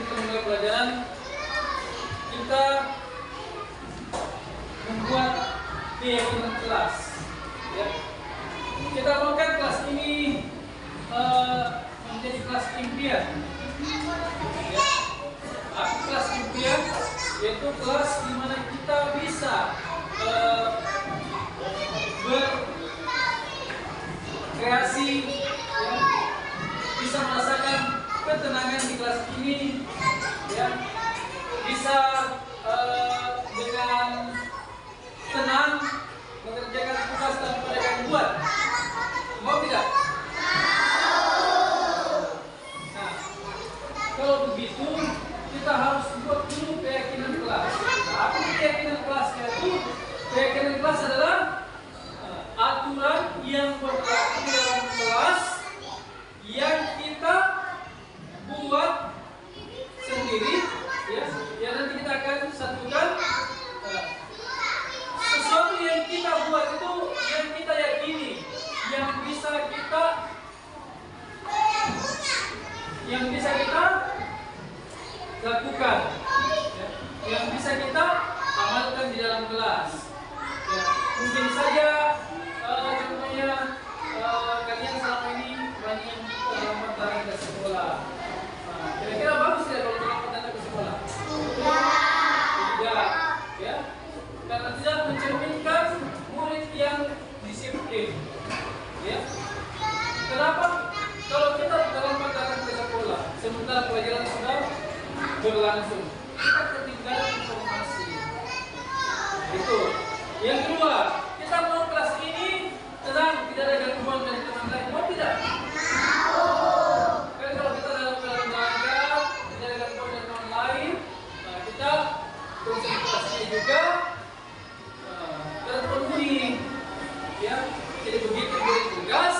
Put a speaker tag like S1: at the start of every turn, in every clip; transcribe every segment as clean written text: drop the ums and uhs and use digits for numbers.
S1: kita mulai pelajaran, kita membuat keyakinan kelas. Ya. Kita maukan kelas ini menjadi kelas impian. Ya. Apa kelas impian? Yaitu kelas di mana kita bisa berkreasi, ya, bisa merasakan ketenangan di kelas ini, ya, bisa dengan tenang mengerjakan tugas tanpa ada gangguan. Mau tidak? Nah, kalau begitu kita harus buat dulu keyakinan kelas. Apa keyakinan kelas? Yaitu keyakinan kelas adalah aturan yang berlaku dalam kelas yang kita buat sendiri, ya. Yang nanti kita akan satukan. Sesuatu yang kita buat itu yang kita yakini, yang bisa kita lakukan, ya, yang bisa kita amalkan di dalam kelas. Ya, mungkin saja contohnya kalian selama ini banyak yang terlambat datang ke sekolah. Nah, kira-kira bagus tidak kalau terlambat datang ke sekolah? Tidak, ya, karena tidak mencerminkan murid yang disiplin. Ya, kenapa? Kalau kita terlambat datang ke sekolah, sementara pelajaran sudah berlangsung, kita ketinggalan informasi. Itu. Yang kedua, kita mau kelas ini tenang, tidak ada gangguan dari teman lain. Mau tidak? Kan kalau kita dalam keadaan belajar, tidak ada gangguan dari teman lain, nah kita konsentrasi juga terpenuhi. Ya, jadi begitu beri tugas,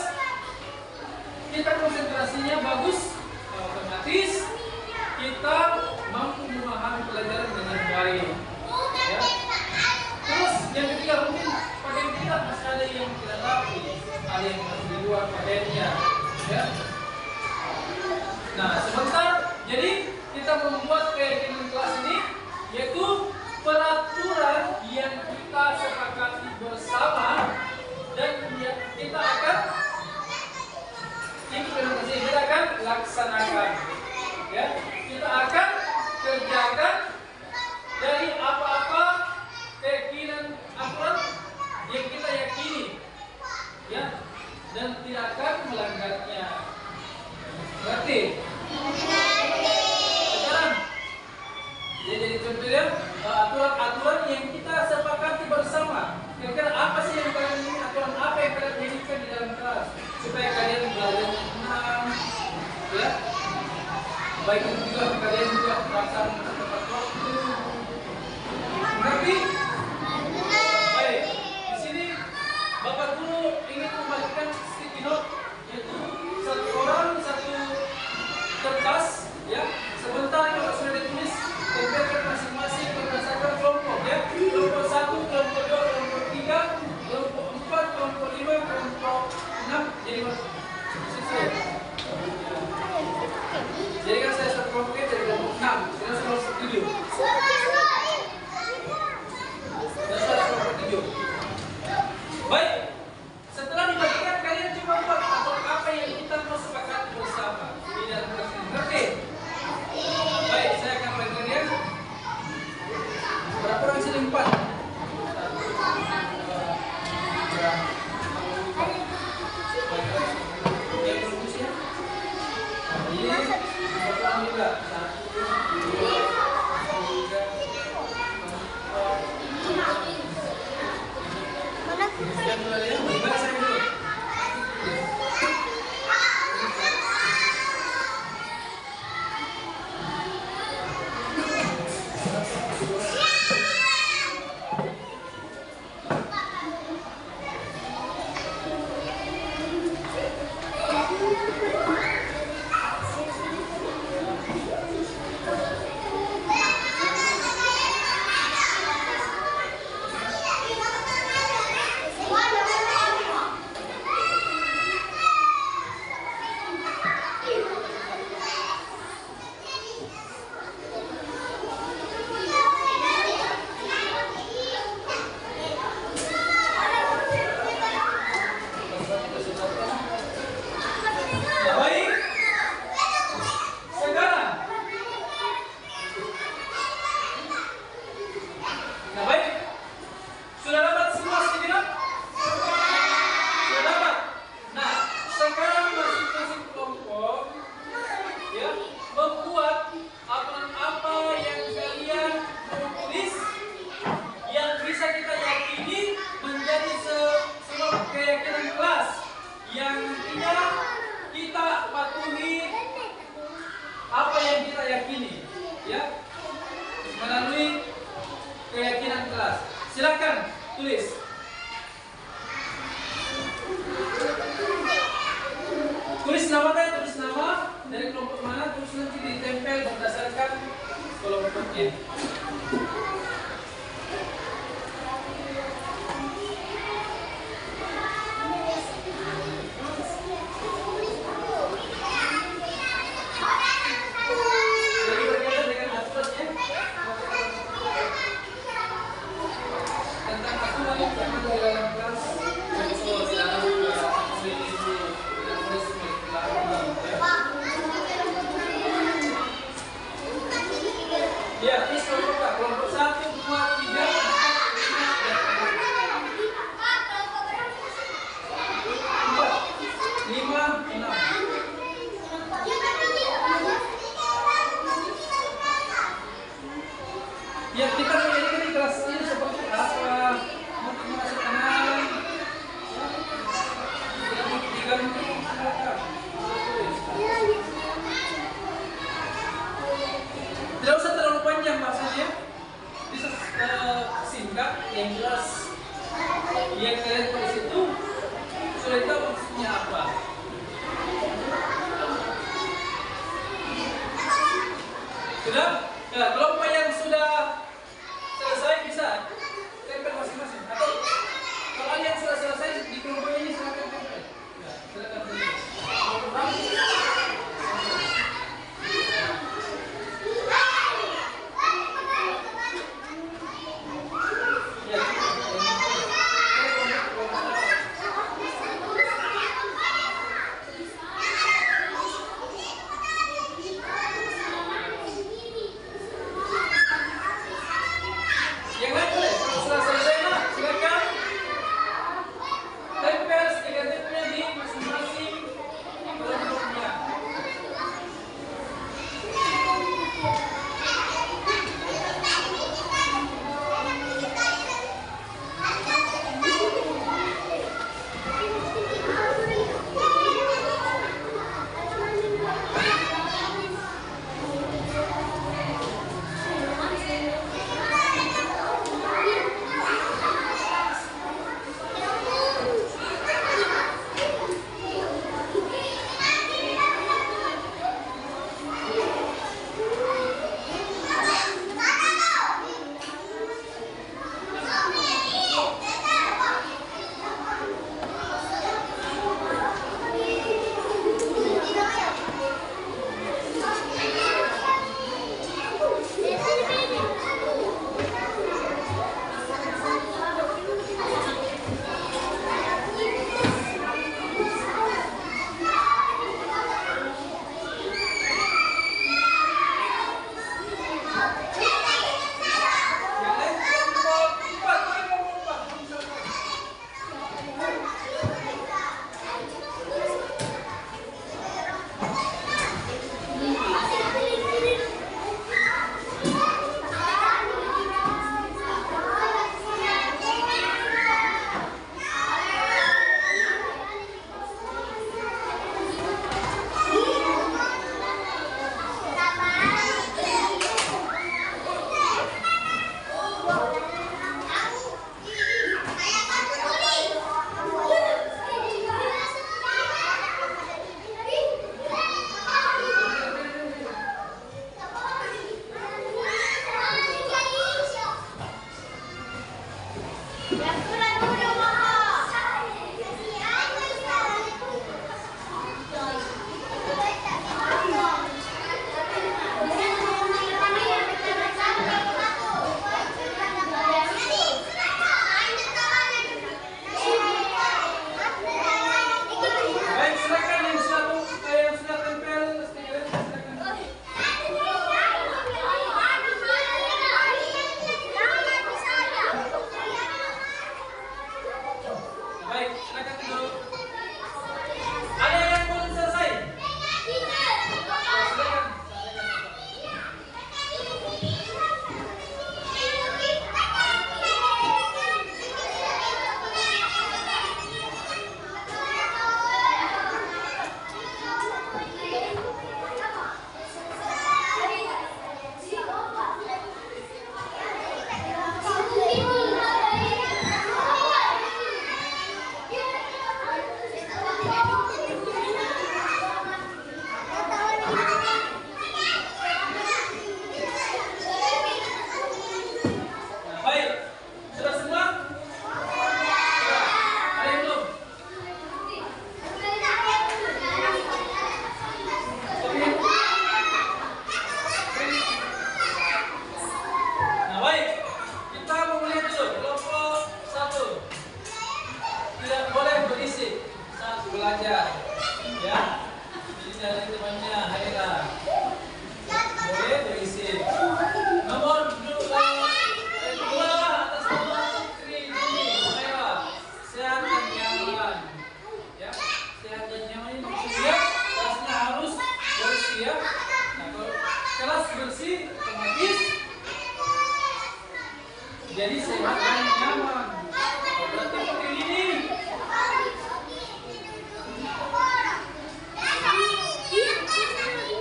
S1: kita konsentrasinya bagus, otomatis kita mampu memahami pelajaran dengan baik. Ya. Terus yang ketiga, mungkin pakaian kita masih ada yang tidak rapi, ada yang masih di luar pakaiannya. Ya. Nah, sebentar, jadi kita membuat keyakinan kelas ini, yaitu peraturan yang kita sepakati bersama dan kita akan implementasi, kita akan laksanakan. Ya, kita akan kerjakan dari apa-apa keyakinan aturan yang kita yakini, ya, dan tidak akan melanggarnya. Berarti sekarang jadi contohnya aturan-aturan yang kita sepakati bersama. Kira-kira apa sih yang kalian ini, aturan apa yang kalian jadikan di dalam kelas supaya kalian belajar tenang, ya? Baik itu juga kalian juga merasa tepat waktu. Tapi baik, di sini Bapak Guru ingin membagikan sticky note, yaitu satu orang satu kertas, ya. Sebentar kalau sudah ditulis, tempelkan masing-masing berdasarkan kelompok, ya. Kelompok 1, kelompok 2, kelompok 3, kelompok 4, kelompok 5, kelompok 6. Jadi sesuai. Jadi kan saya satu kelompoknya dari kelompok 6, sekarang saya kelompok 7. Dan saya kelompok 7. Baik, setelah dibagikan kalian coba buat apa yang kita mau sepakati bersama di dalam kelas ini. Ngerti? Baik, saya akan bagikan ya. Berapa orang sini? 4. Yang belum usia? Ini berapa juga? 1, 2, 3, 4, 5. Silakan tulis. Tulis nama kan, tulis nama dari kelompok mana, terus nanti ditempel berdasarkan kelompoknya. Jadi berkaitan dengan aturannya tentang aturan yang berada di dalam kelas. Contoh di dalam asli itu tidak boleh seperti lagi. Ya, ini kelompok 1, 2, 3, 4, 5, 6. Ya, kita memiliki di kelas ini seperti apa? Untuk masuk kenalan, tidak mau diganti, silakan. Tidak usah terlalu panjang bahasanya, bisa singkat, yang jelas. Yang kalian tulis itu sudah tahu maksudnya apa. Ya, ini dari temannya Haira. Boleh berisi. Nomor kedua atas nama Putri ini Haira. Sehat dan nyaman. Ya, sehat dan nyaman ini maksudnya kelasnya harus bersih ya. Nah, kalau kelas bersih otomatis jadi sehat dan nyaman. Berarti Putri ini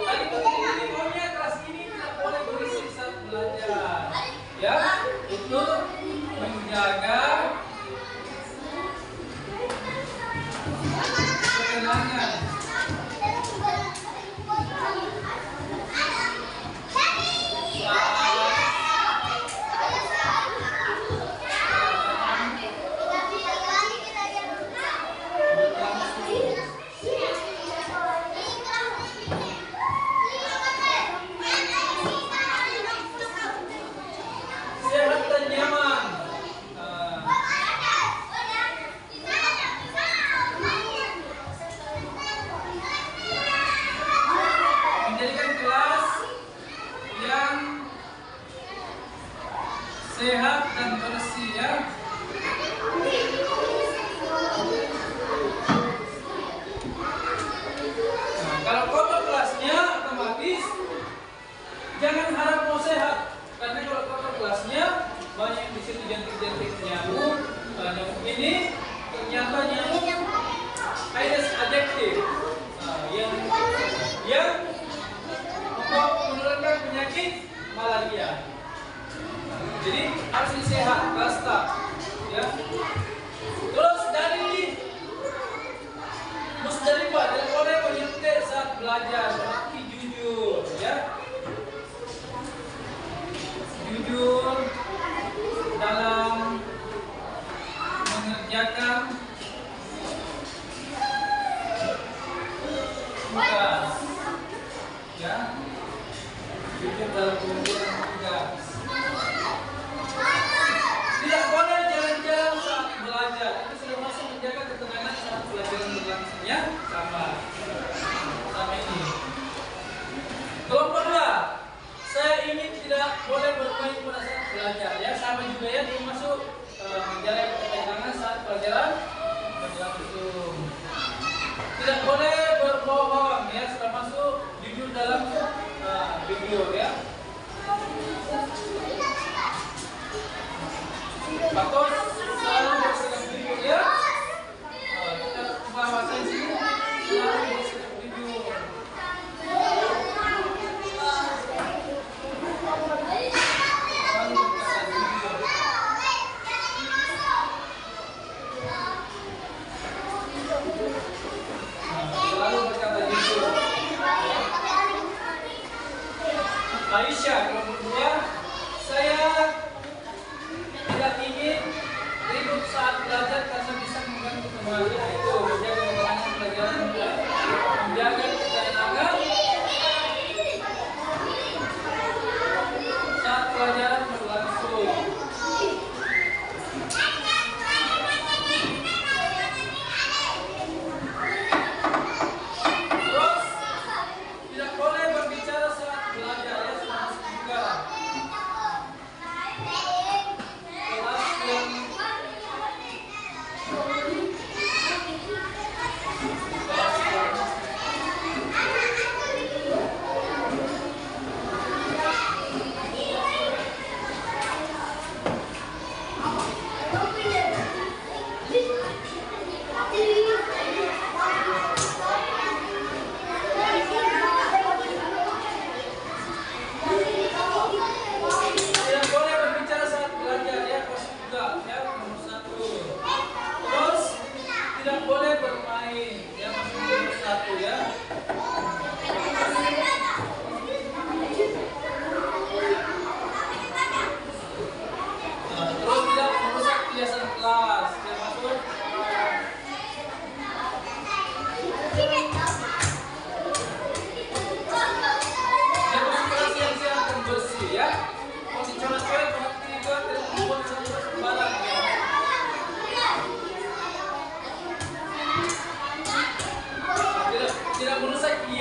S1: tadi Putri ini maunya kelas ini tidak boleh berisik saat belajar. Ya, untuk menjaga ketenangan. Sehat dan nyaman. Menjadikan kelas yang sehat dan bersih ya. Nah, kalau kotor kelasnya otomatis jangan harap mau sehat, karena kalau kotor kelasnya banyak di situ jentik-jentik nyamuk. Nyamuk ini ternyata nyamuk Aedes aegypti, yang menurunkan penyakit malaria. Jadi harus sehat, kasta, ya. Terus dari musdalifah tidak boleh menyuntik saat belajar, tapi jujur, ya. Jujur dalam mengerjakan tugas, ya. Jujur dalam mengerjakan tugas. Tidak boleh jalan-jalan saat belajar. Itu sudah masuk menjaga ketenangan saat pelajaran berlangsungnya sama ini. Kelompok 2, saya ingin tidak boleh bermain pada saat belajar. Ya, sama juga ya, ini masuk menjaga ketenangan saat pelajaran berlangsung. Tidak boleh berbohong ya, sudah masuk jujur dalam jujur ya. Atau selalu bersikap jujur ya. Kita bahasain sini selalu bersikap jujur. Selalu berkata jujur. Aisyah kelompok 2, saya tidak ingin ribut saat belajar karena bisa mengganggu teman. Itu menjaga ketenangan pelajaran, menjaga ketenangan saat pelajaran berlangsung. Terus tidak boleh berbicara saat belajar ya, sama juga. Kelas yang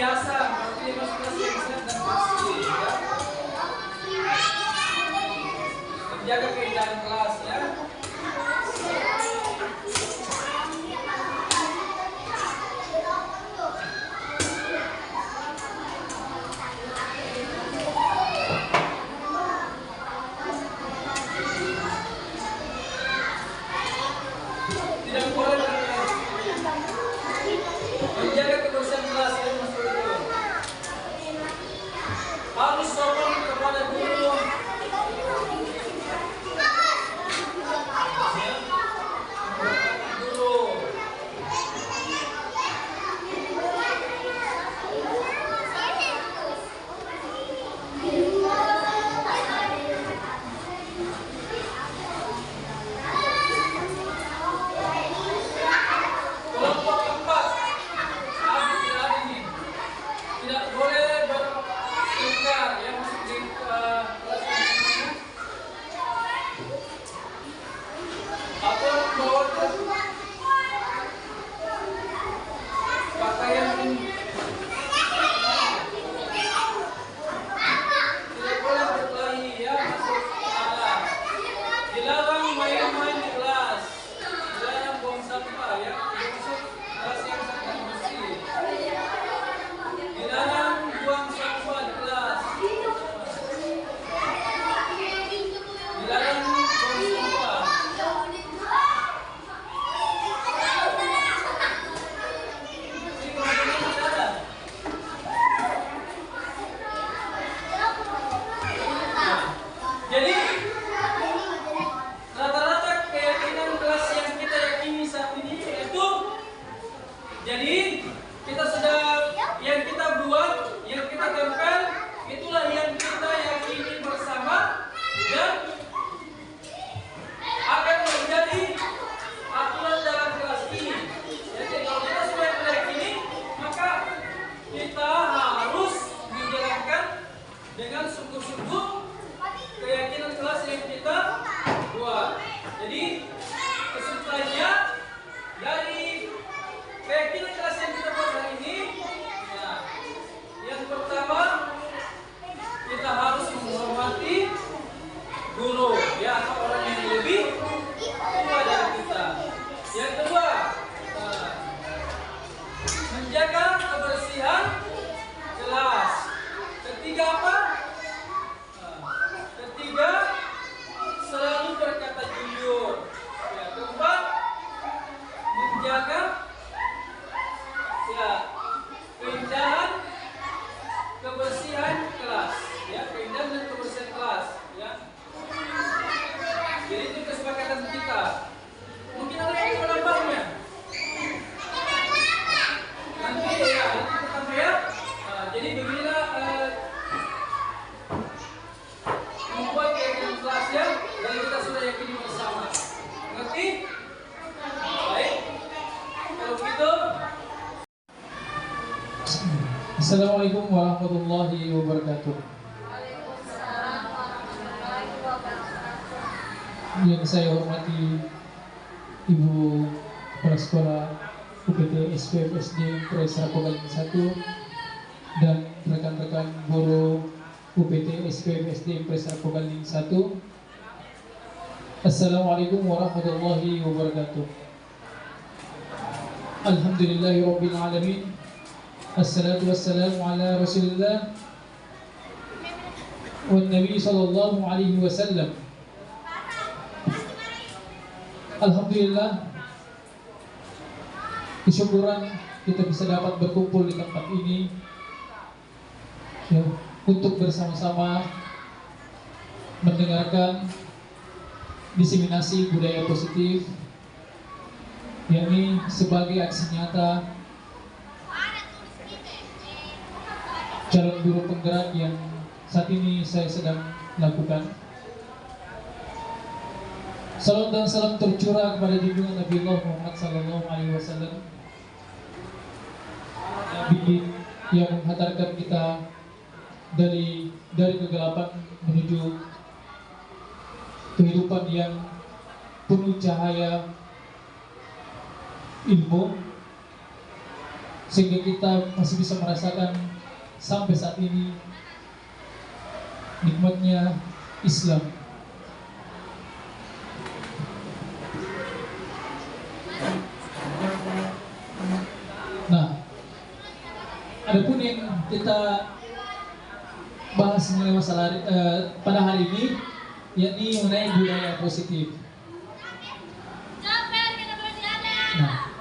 S1: perhiasan, berarti masuk kelas yang sehat dan bersih ya. Menjaga keindahan kelas ya. Tidak boleh menjaga kebersihan kelas ya, Mas Bro. Harus sopan kepada guru. Kelompok keempat, adik ini tidak boleh bertengkar ya, masuk di kelas ini atau bawa pakaian tidak boleh berkelahi ya, masuk kelas. Dilarang main-main di kelas, dilarang buang sampah ya, masuk kelas yang sangat bersih. Dilarang buang sampah di kelas. Dilarang buang sampah. Ini kemudian tidak ada. Jadi rata-rata keyakinan kelas yang kita yakini saat ini yaitu, jadi kita sudah yang kita buat, yang kita tempel, itulah yang kita yakini bersama dan akan menjadi aturan dalam kelas ini. Jadi kalau kita sudah meyakini, maka kita harus menjalankan dengan sungguh-sungguh keyakinan kelas yang kita buat. Jadi kesimpulannya dari keyakinan kelas yang kita buat hari ini, ya, yang pertama kita harus menghormati guru ya, atau orang yang lebih tua dari kita. Yang kedua, menjaga kebersihan kelas. Ketiga apa? Ketiga, selalu berkata jujur. Ya, keempat, menjaga ya keindahan kebersihan kelas. Ya, keindahan dan kebersihan kelas. Ya. Jadi itu kesepakatan kita. Mungkin ada yang mau menambahnya. Nanti ya, nanti kita tambah ya. Jadi beginilah membuat keyakinan kelas ya, dan kita sudah yakini bersama. Mengerti? Baik. Kalau begitu, Assalamualaikum warahmatullahi wabarakatuh. Yang saya hormati Ibu Kepala Sekolah UPT SPM SD Presa Pogaling 1 dan rekan-rekan guru UPT SPM SD Presa Pogaling 1. Assalamualaikum warahmatullahi wabarakatuh. Alhamdulillahirabbil alamin. Assalatu wassalamu ala Rasulillah wan Nabi sallallahu alaihi wasallam. Alhamdulillah, kesyukuran kita bisa dapat berkumpul di tempat ini ya, untuk bersama-sama mendengarkan diseminasi budaya positif, yakni sebagai aksi nyata calon guru penggerak yang saat ini saya sedang lakukan. Salam dan salam tercurah kepada junjungan Nabi Muhammad sallallahu alaihi wasallam, Nabi yang menghantarkan kita dari kegelapan menuju kehidupan yang penuh cahaya ilmu,
S2: sehingga kita masih bisa merasakan sampai saat ini nikmatnya Islam. Nah, adapun yang kita bahas mengenai masalah pada hari ini, yakni mengenai budaya positif. Nah,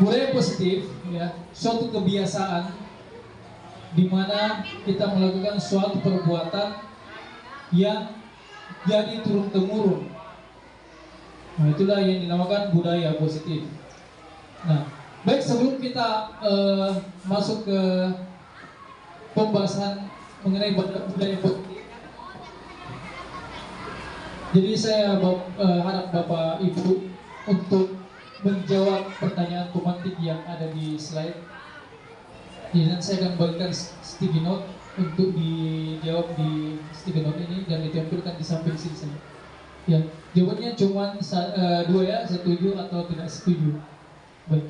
S2: budaya positif ya, suatu kebiasaan di mana kita melakukan suatu perbuatan yang jadi turun temurun. Nah, itulah yang dinamakan budaya positif. Nah, baik, sebelum kita masuk ke pembahasan mengenai budaya positif, jadi saya harap Bapak Ibu untuk menjawab pertanyaan pemantik yang ada di slide. Jadi nanti saya akan bagikan sticky note untuk dijawab di sticky note ini dan ditampilkan di samping sini saja. Ya, jawabannya cuma dua ya, setuju atau tidak setuju. Baik.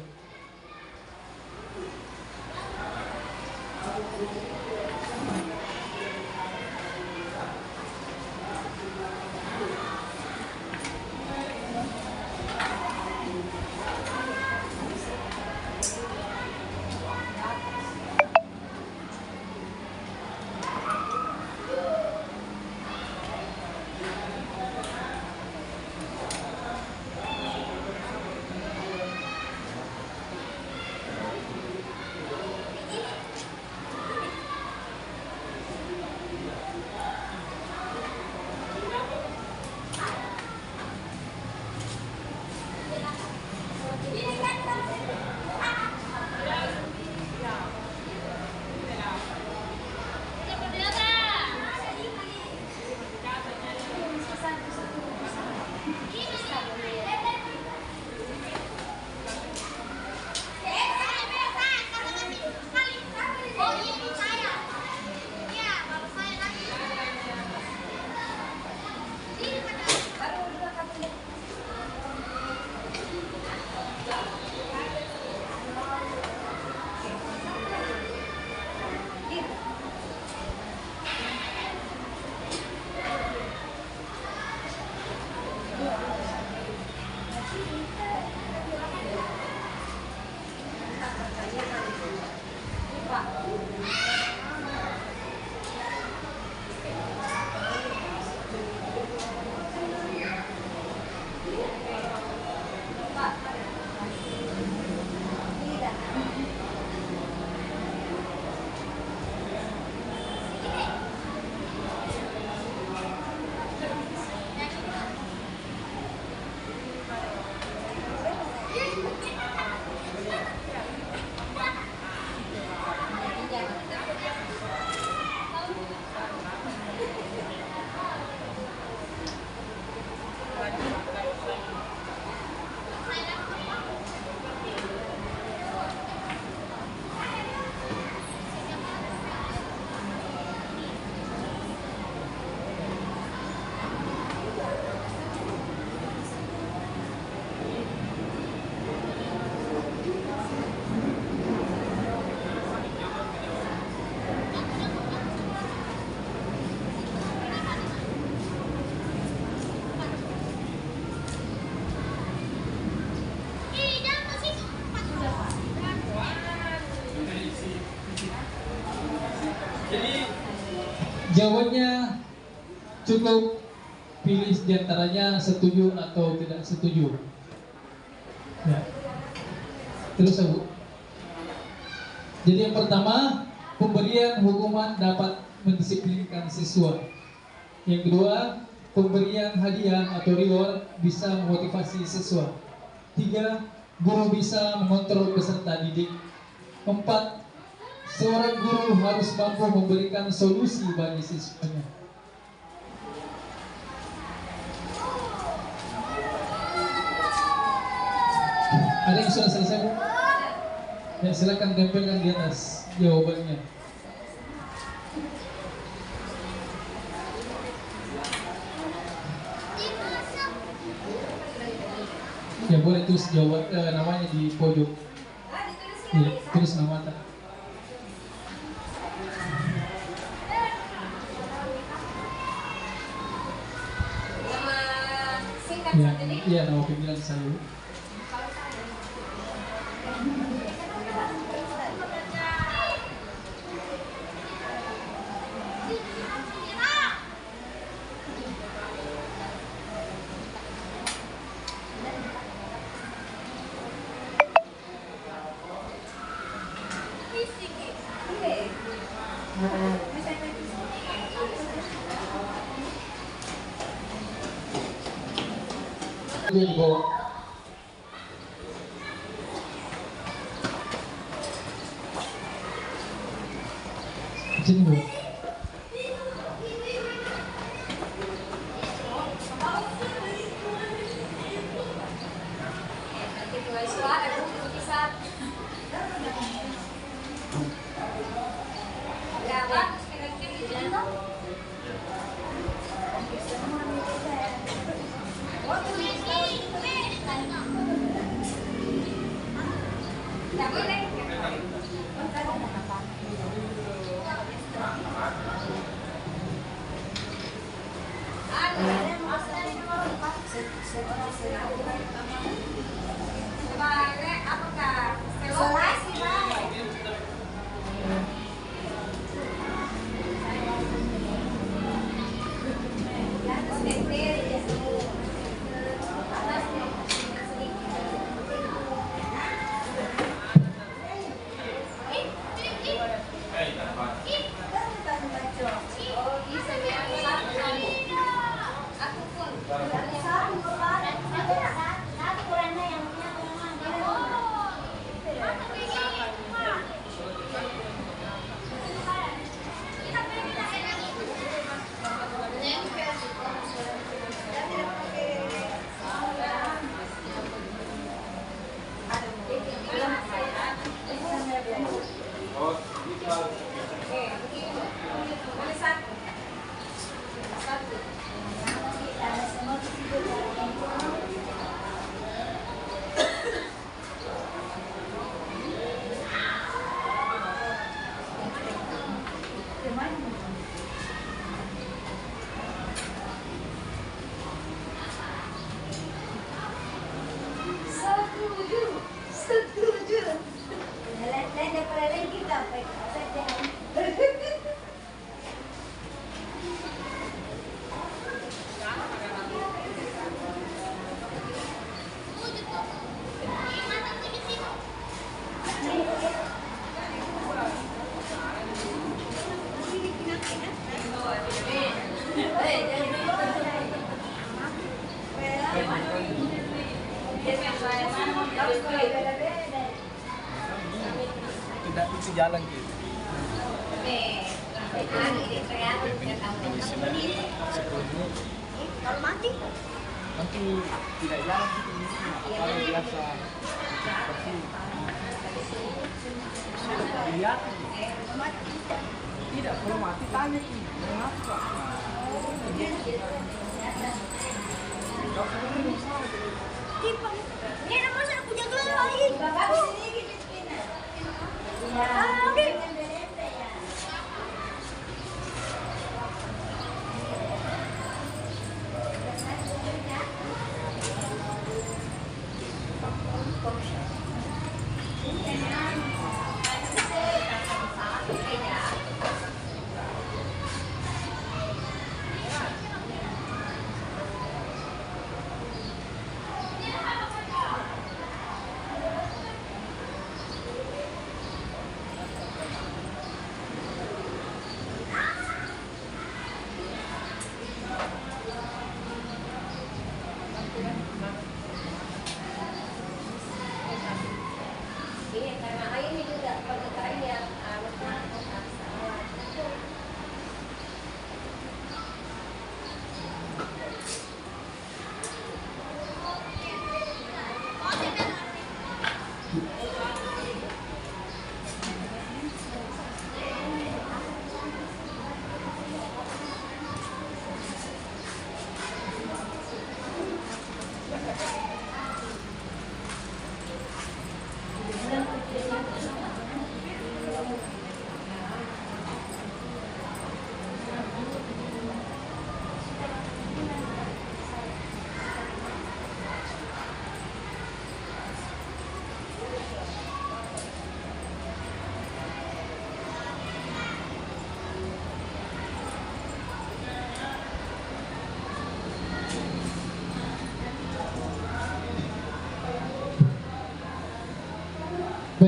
S2: Jawabannya cukup pilih diantaranya setuju atau tidak setuju. Ya. Terus Bu. Jadi yang pertama, pemberian hukuman dapat mendisiplinkan siswa. Yang kedua, pemberian hadiah atau reward bisa memotivasi siswa. 3, guru bisa mengontrol peserta didik. 4, seorang guru harus mampu memberikan solusi bagi siswanya. Ada yang sudah selesai, Bu? Ya, silakan tempelkan di atas jawabannya. Ya, boleh tulis jawab namanya di pojok. Iya, tulis nama mata.
S3: Nama singkat
S2: Iya,
S3: saja nih.
S2: iya nama panggilan saya. Itu yang dibawa. Sini bu.
S4: Tidak itu jalan gitu.
S3: Kalau mati?
S4: Nanti tidak jalan gitu. Kalau biasa seperti lihat. Tidak, kalau mati tanya sih. Kenapa?
S3: Ini nama saya punya gelar lagi. Oke.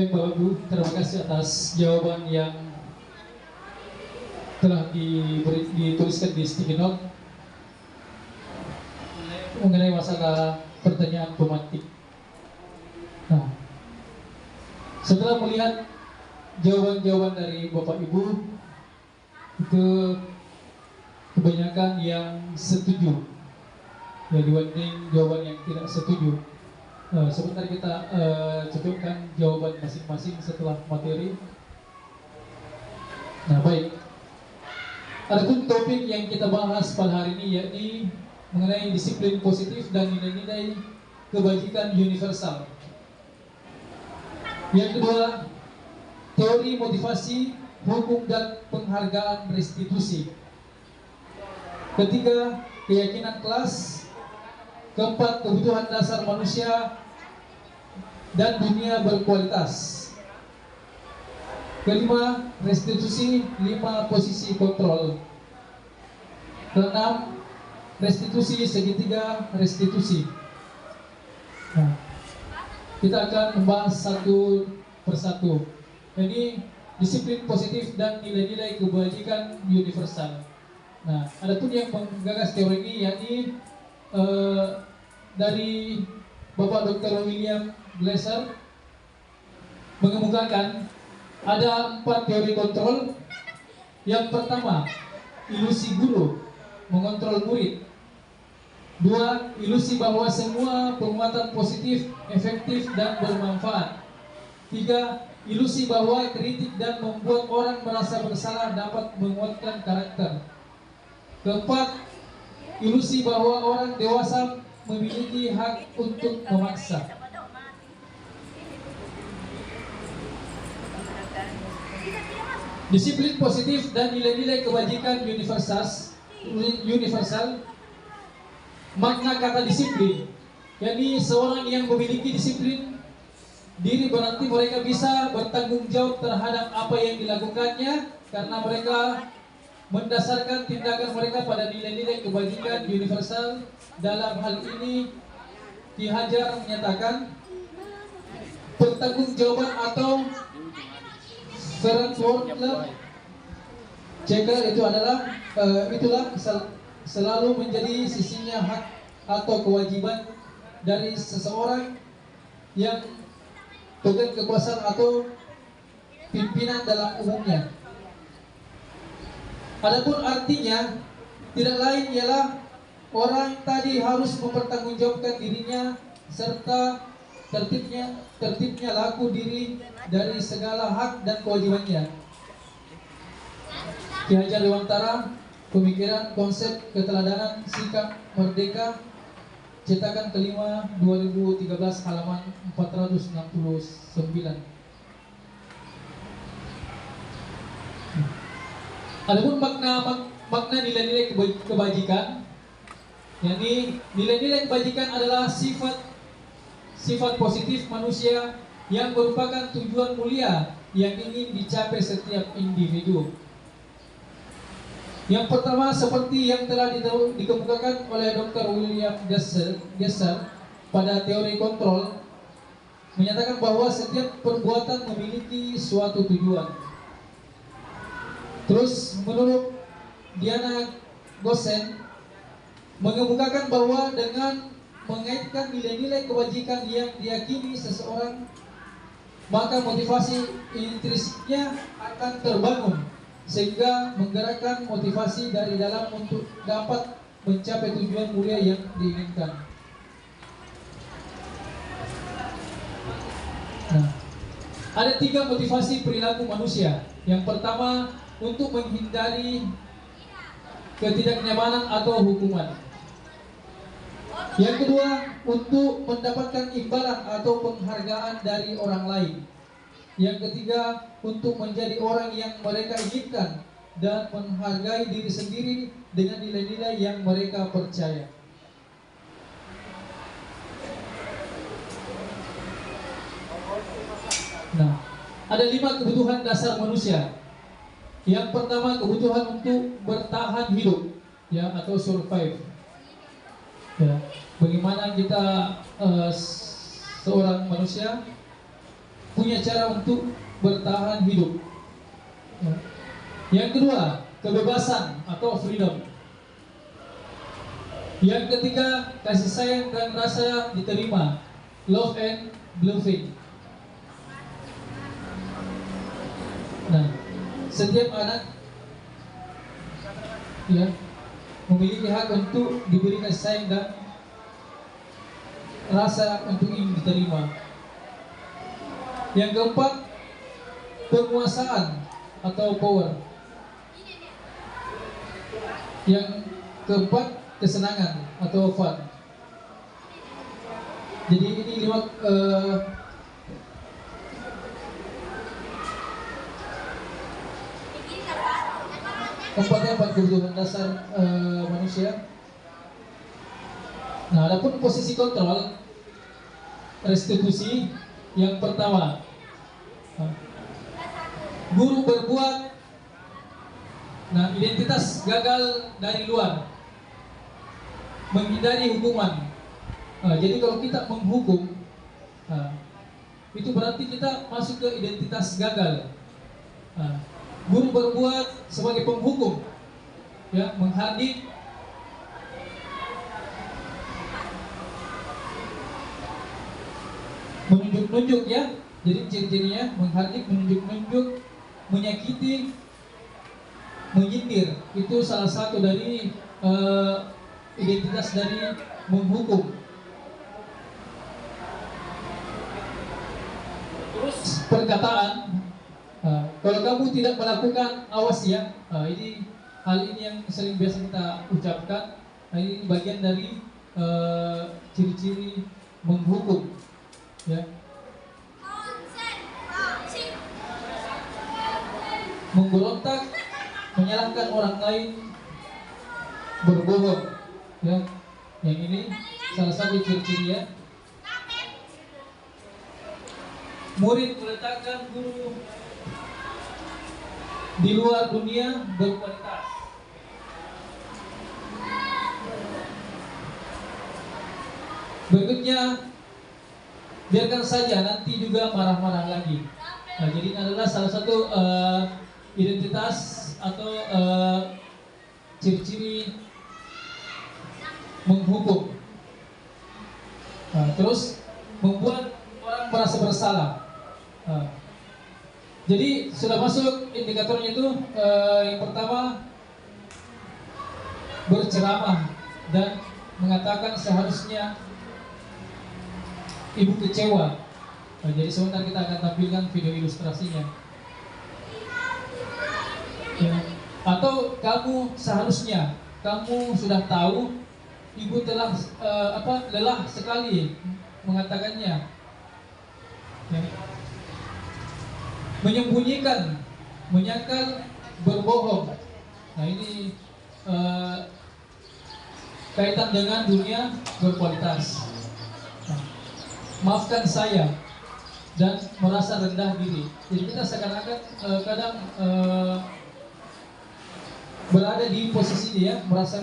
S2: Baik Bapak Ibu, terima kasih atas jawaban yang telah dituliskan di sticky note mengenai masalah pertanyaan pemantik. Nah, setelah melihat jawaban-jawaban dari Bapak Ibu, itu kebanyakan yang setuju ya dibanding jawaban yang tidak setuju. Sebentar kita cocokkan jawaban masing-masing setelah materi. Nah baik, adapun topik yang kita bahas pada hari ini yakni mengenai disiplin positif dan nilai-nilai kebajikan universal. Yang kedua, teori motivasi, hukum dan penghargaan restitusi. Ketiga, keyakinan kelas. Keempat, kebutuhan dasar manusia dan dunia berkualitas. Kelima, restitusi. Lima, posisi kontrol. Keenam, restitusi segitiga restitusi. Nah, kita akan membahas satu persatu. Jadi disiplin positif dan nilai-nilai kebajikan universal. Nah, adapun yang menggagas teori ini yakni dari Bapak Dr. William Glasser mengemukakan ada 4 teori kontrol. Yang pertama, ilusi guru mengontrol murid. 2. Ilusi bahwa semua penguatan positif, efektif dan bermanfaat. 3. Ilusi bahwa kritik dan membuat orang merasa bersalah dapat menguatkan karakter. Keempat, ilusi bahwa orang dewasa memiliki hak untuk memaksa. Disiplin positif dan nilai-nilai kebajikan universal. Makna kata disiplin, yakni seorang yang memiliki disiplin diri berarti mereka bisa bertanggung jawab terhadap apa yang dilakukannya karena mereka mendasarkan tindakan mereka pada nilai-nilai kebajikan universal. Dalam hal ini Ki Hajar menyatakan pertanggungjawaban atau verantwoordelijk ceker itu adalah selalu menjadi sisinya hak atau kewajiban dari seseorang yang pegang kekuasaan atau pimpinan dalam umumnya. Adapun artinya tidak lain ialah orang tadi harus mempertanggungjawabkan dirinya serta tertibnya laku diri dari segala hak dan kewajibannya. Ki Hajar Dewantara, Pemikiran Konsep Keteladanan Sikap Merdeka, cetakan kelima 2013 halaman 469. Adapun makna nilai-nilai kebajikan, yakni nilai-nilai kebajikan adalah sifat positif manusia yang merupakan tujuan mulia yang ingin dicapai setiap individu. Yang pertama, seperti yang telah dikemukakan oleh Dr. William Glasser pada teori kontrol, menyatakan bahwa setiap perbuatan memiliki suatu tujuan. Terus menurut Diana Gosen mengemukakan bahwa dengan mengaitkan nilai-nilai kebajikan yang diyakini seseorang, maka motivasi intrinsiknya akan terbangun sehingga menggerakkan motivasi dari dalam untuk dapat mencapai tujuan mulia yang diinginkan. Nah, ada 3 motivasi perilaku manusia. Yang pertama, untuk menghindari ketidaknyamanan atau hukuman. Yang kedua, untuk mendapatkan imbalan atau penghargaan dari orang lain. Yang ketiga, untuk menjadi orang yang mereka inginkan dan menghargai diri sendiri dengan nilai-nilai yang mereka percaya. Nah, ada 5 kebutuhan dasar manusia. Yang pertama, kebutuhan untuk bertahan hidup, ya, atau survive. Ya, bagaimana kita seorang manusia punya cara untuk bertahan hidup. Ya. Yang kedua, kebebasan atau freedom. Yang ketiga, kasih sayang dan rasa diterima, love and believing. Nah, setiap anak ya memiliki hak untuk diberi kasih sayang dan rasa untuk ingin diterima. Yang keempat, penguasaan atau power. Yang keempat, kesenangan atau fun. Jadi ini lima empat kebutuhan dasar manusia. Nah, adapun posisi kontrol restitusi yang pertama, guru berbuat. Nah, identitas gagal dari luar, menghindari hukuman. Jadi kalau kita menghukum, itu berarti kita masuk ke identitas gagal. Guru berbuat sebagai penghukum, ya, menghadik, menunjuk-nunjuk, ya. Jadi ciri-cirinya menghadik, menunjuk-nunjuk, menyakiti, menyindir. Itu salah satu dari identitas dari menghukum. Terus perkataan, kalau kamu tidak melakukan, awas ya. Ini hal ini yang sering biasa kita ucapkan. Ini bagian dari ciri-ciri menghukum, ya. Memberontak, menyalahkan orang lain, berbohong, ya. Yang ini salah satu ciri-ciri, ya. Murid meletakkan guru di luar dunia berkualitas. Berikutnya, biarkan saja, nanti juga marah-marah lagi. Nah, jadi ini adalah salah satu identitas atau ciri-ciri menghukum. Terus membuat orang merasa bersalah. Jadi sudah masuk indikatornya itu, yang pertama, berceramah dan mengatakan seharusnya ibu kecewa. Jadi sebentar kita akan tampilkan video ilustrasinya. Ya. Atau kamu seharusnya, kamu sudah tahu ibu telah lelah sekali mengatakannya. Ya. Menyembunyikan, menyangkal, berbohong. Nah, ini kaitan dengan dunia berkualitas. Nah, maafkan saya, dan merasa rendah diri. Jadi kita seakan-akan kadang berada di posisi dia, merasa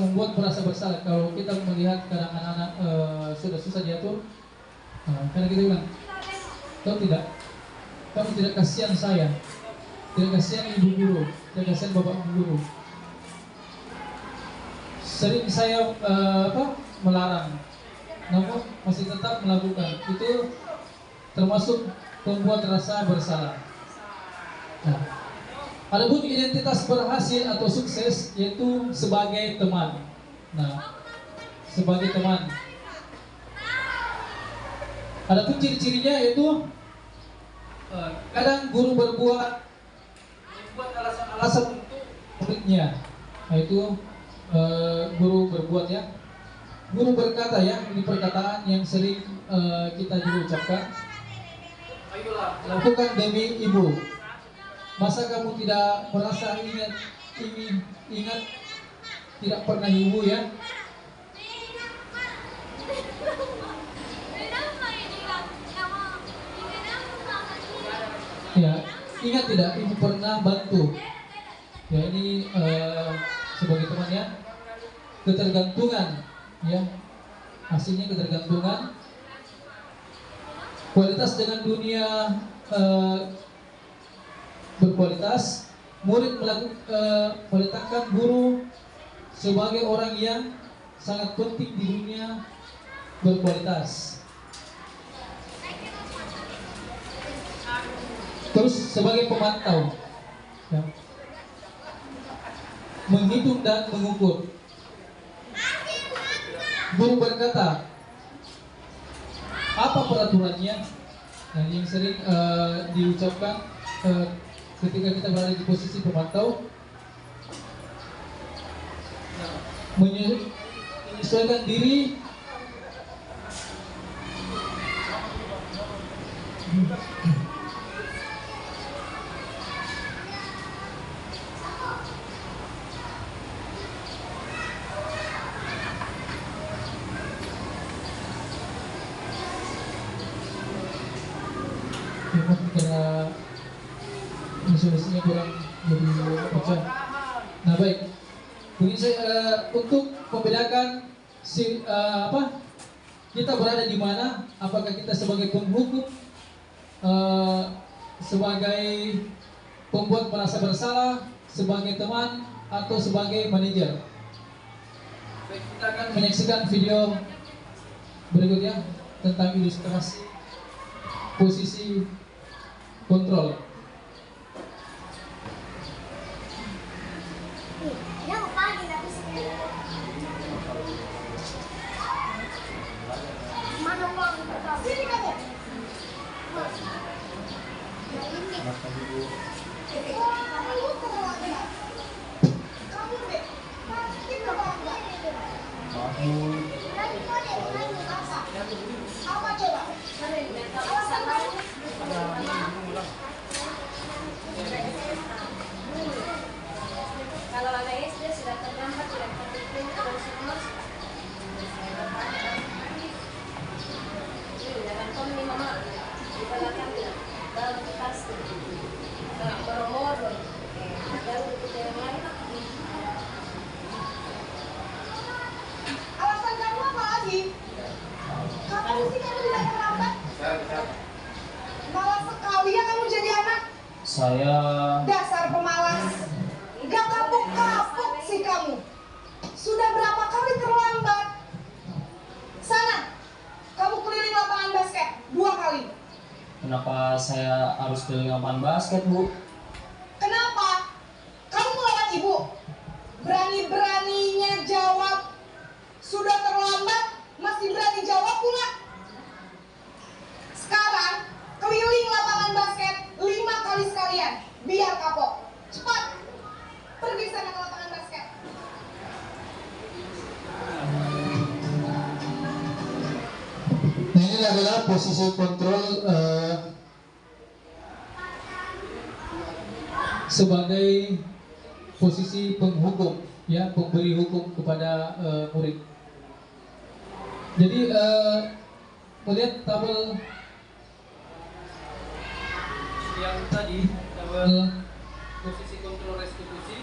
S2: bersalah. Kalau kita melihat kadang anak-anak sudah susah diatur, karena kita bilang, kamu tidak kasihan saya, tidak kasihan ibu guru, tidak kasihan bapak guru. Sering saya melarang, namun masih tetap melakukan. Itu termasuk membuat rasa bersalah. Nah, adapun identitas berhasil atau sukses yaitu sebagai teman. Nah, sebagai teman. Adapun ciri-cirinya yaitu kadang guru membuat alasan untuk muridnya. Nah, itu guru berbuat, ya. Guru berkata, ya, ini perkataan yang sering kita juga ucapkan. Ayolah, lakukan demi ibu. Masa kamu tidak merasa ingat tidak pernah ibu, ya? Ya, ingat tidak ibu pernah bantu? Ya, ini sebagai teman, ya. Ketergantungan, ya. Hasilnya ketergantungan. Kualitas dengan dunia eh, berkualitas, murid meletakkan guru sebagai orang yang sangat penting di dunia berkualitas. Terus sebagai pemantau, ya, menghitung dan mengukur. Guru berkata, apa peraturannya? Nah, yang sering diucapkan ketika kita berada di posisi pemantau, menyesuaikan diri memang karena resolusinya kurang lebih pecah. Nah baik, mungkin saya untuk membedakan kita berada di mana, apakah kita sebagai penghukum, sebagai pembuat merasa bersalah, sebagai teman, atau sebagai manajer. Baik, kita akan menyaksikan video berikutnya tentang ilustrasi posisi kontrol.
S3: Yang pagi habis mana uang? Sini kamu. Kamu deh. Pasti bawa enggak? Apa coba?
S5: Kalau anak SD sudah tergambar tidak tertulis terus jangan kau nih mama di belakang dalam tas berumur dan untuk yang lain.
S3: Alasan kamu apa lagi? Kamu sih kamu tidak terlambat? Malas sekali ya kamu jadi anak.
S6: Saya
S3: Dasar pemalas. Gak kapok-kapok sih kamu. Sudah berapa kali terlambat? Sana, kamu keliling lapangan basket 2 kali.
S6: kenapa saya harus keliling lapangan basket, Bu?
S3: Kenapa? Kamu melawan ibu. Berani-beraninya jawab. Sudah terlambat, masih berani jawab pula. Sekarang, keliling lapangan basket 5 kali sekalian. Biar kapok. Cepat. Pergi sana ke lapangan basket.
S2: Nah ini adalah posisi kontrol sebagai posisi penghukum, ya, pemberi hukum kepada murid. Jadi melihat tabel yang tadi, tabel posisi kontrol restitusi.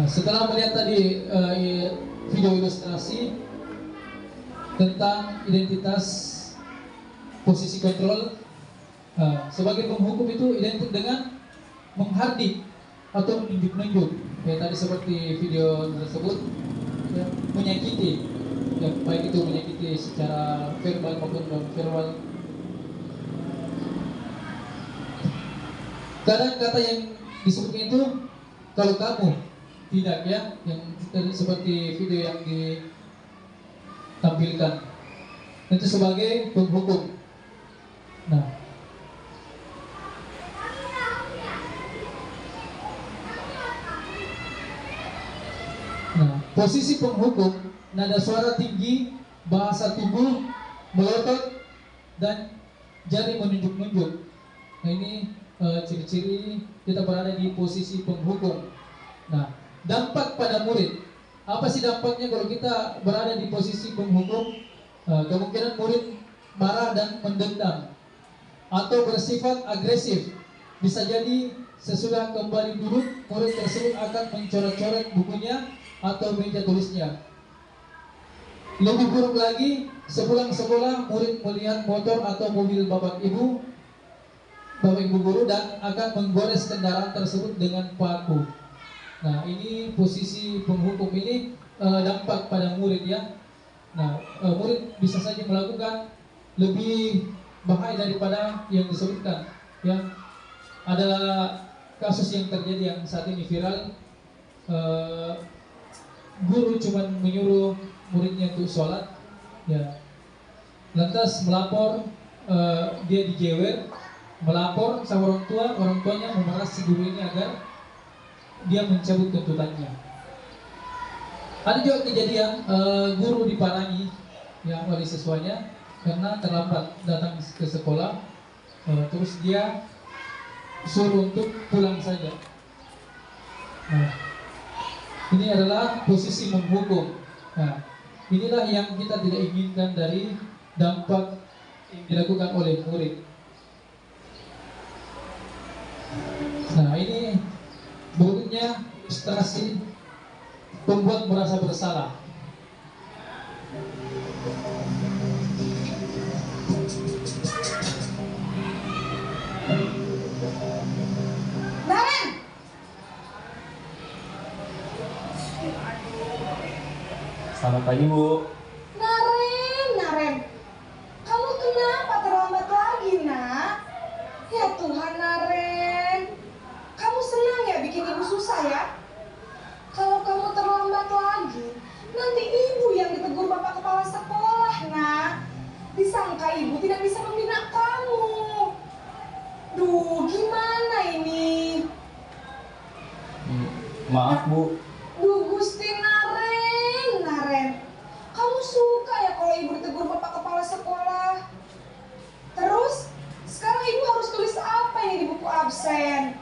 S2: Setelah melihat tadi video ilustrasi tentang identitas posisi kontrol, sebagai penghukum itu identik dengan menghardik atau menunjuk-nunjuk, ya tadi seperti video tersebut, ya, menyakiti, ya, baik itu menyakiti secara verbal maupun non verbal. Kadang kata yang disebutnya itu kalau kamu tidak, ya, yang seperti video yang ditampilkan itu sebagai penghukum. Nah, posisi penghukum, nada suara tinggi, bahasa tubuh, melotot, dan jari menunjuk-nunjuk. Nah ini ciri-ciri kita berada di posisi penghukum. Nah, dampak pada murid. Apa sih dampaknya kalau kita berada di posisi penghukum? Kemungkinan murid marah dan mendendam atau bersifat agresif. Bisa jadi sesudah kembali duduk, murid tersebut akan mencoret-coret bukunya atau meja tulisnya. Lebih buruk lagi, sepulang sekolah murid melihat motor atau mobil bapak ibu guru dan akan menggores kendaraan tersebut dengan paku. Nah, ini posisi penghukum ini dampak pada murid ya. Nah, murid bisa saja melakukan lebih bahaya daripada yang disebutkan ya. Ada kasus yang terjadi yang saat ini viral, guru cuma menyuruh muridnya untuk sholat ya, lantas melapor, dia dijewer, melapor sama orang tuanya memeras si guru ini agar dia mencabut tuntutannya. Ada juga kejadian guru diparangi ya oleh siswanya karena terlambat datang ke sekolah, terus dia suruh untuk pulang saja. Nah, ini adalah posisi menghukum. Nah, inilah yang kita tidak inginkan dari dampak yang dilakukan oleh murid. Nah, ini berikutnya ilustrasi pembuat merasa bersalah.
S3: Naren,
S6: Selamat pagi, Bu.
S3: Naren, kamu kenapa terlambat lagi, nak? Ya Tuhan, Naren, kamu senang ya bikin ibu susah ya? Kalau kamu terlambat lagi, nanti ibu yang ditegur bapak kepala sekolah, nak. Disangka ibu tidak bisa membina kamu. Duh, gimana ini?
S6: Maaf, Bu.
S3: Duh, Gusti Naren, kamu suka ya kalau ibu ditegur bapak kepala sekolah? Terus, sekarang ibu harus tulis apa ini di buku absen?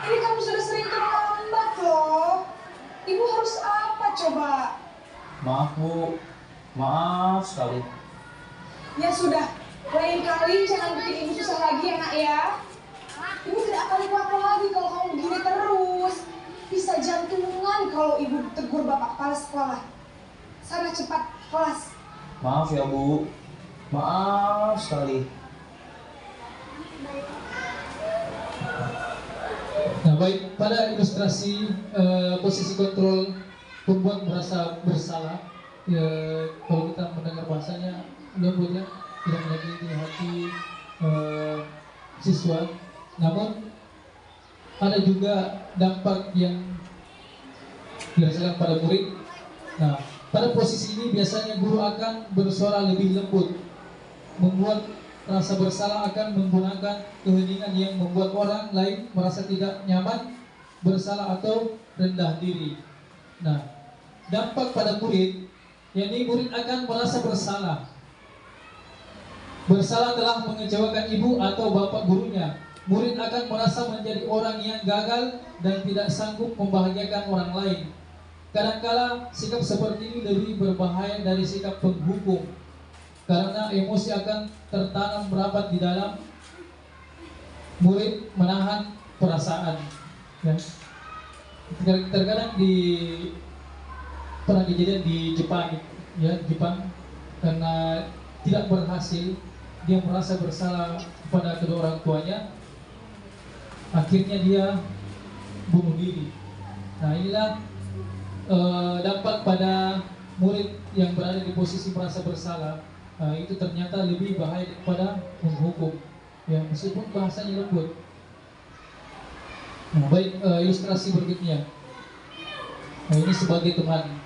S3: Ini kamu sudah sering terlambat loh. Ibu harus apa coba?
S6: Maaf, Bu. Maaf sekali.
S3: Ya sudah, lain kali jangan bikin ibu susah lagi ya nak ya. Ibu tidak akan kuat lagi kalau kamu begini terus. Bisa jantungan kalau ibu tegur bapak kepala sekolah. Sana cepat kelas.
S6: Maaf ya, Bu. Maaf sekali.
S2: Nah, baik, pada ilustrasi posisi kontrol pembuat merasa bersalah, ya, kalau kita mendengar bahasanya lembut ya, tidak menyakiti hati siswa. Namun ada juga dampak yang dirasakan pada murid. Nah, pada posisi ini biasanya guru akan bersuara lebih lembut, membuat rasa bersalah, akan menggunakan keheningan yang membuat orang lain merasa tidak nyaman, bersalah atau rendah diri. Nah, dampak pada murid, yakni murid akan merasa bersalah. Bersalah telah mengecewakan ibu atau bapak gurunya. Murid akan merasa menjadi orang yang gagal dan tidak sanggup membahagiakan orang lain. Kadangkala sikap seperti ini lebih berbahaya dari sikap penghukum, karena emosi akan tertanam rapat di dalam murid, menahan perasaan. Ya. Terkadang pernah kejadian di Jepang, ya, Jepang karena tidak berhasil, dia merasa bersalah kepada kedua orang tuanya, akhirnya dia bunuh diri. Nah, inilah dampak pada murid yang berada di posisi merasa bersalah. Itu ternyata lebih bahaya daripada menghukum, ya, meskipun bahasanya lembut. Nah, baik, ilustrasi berikutnya. Nah, ini sebagai teman.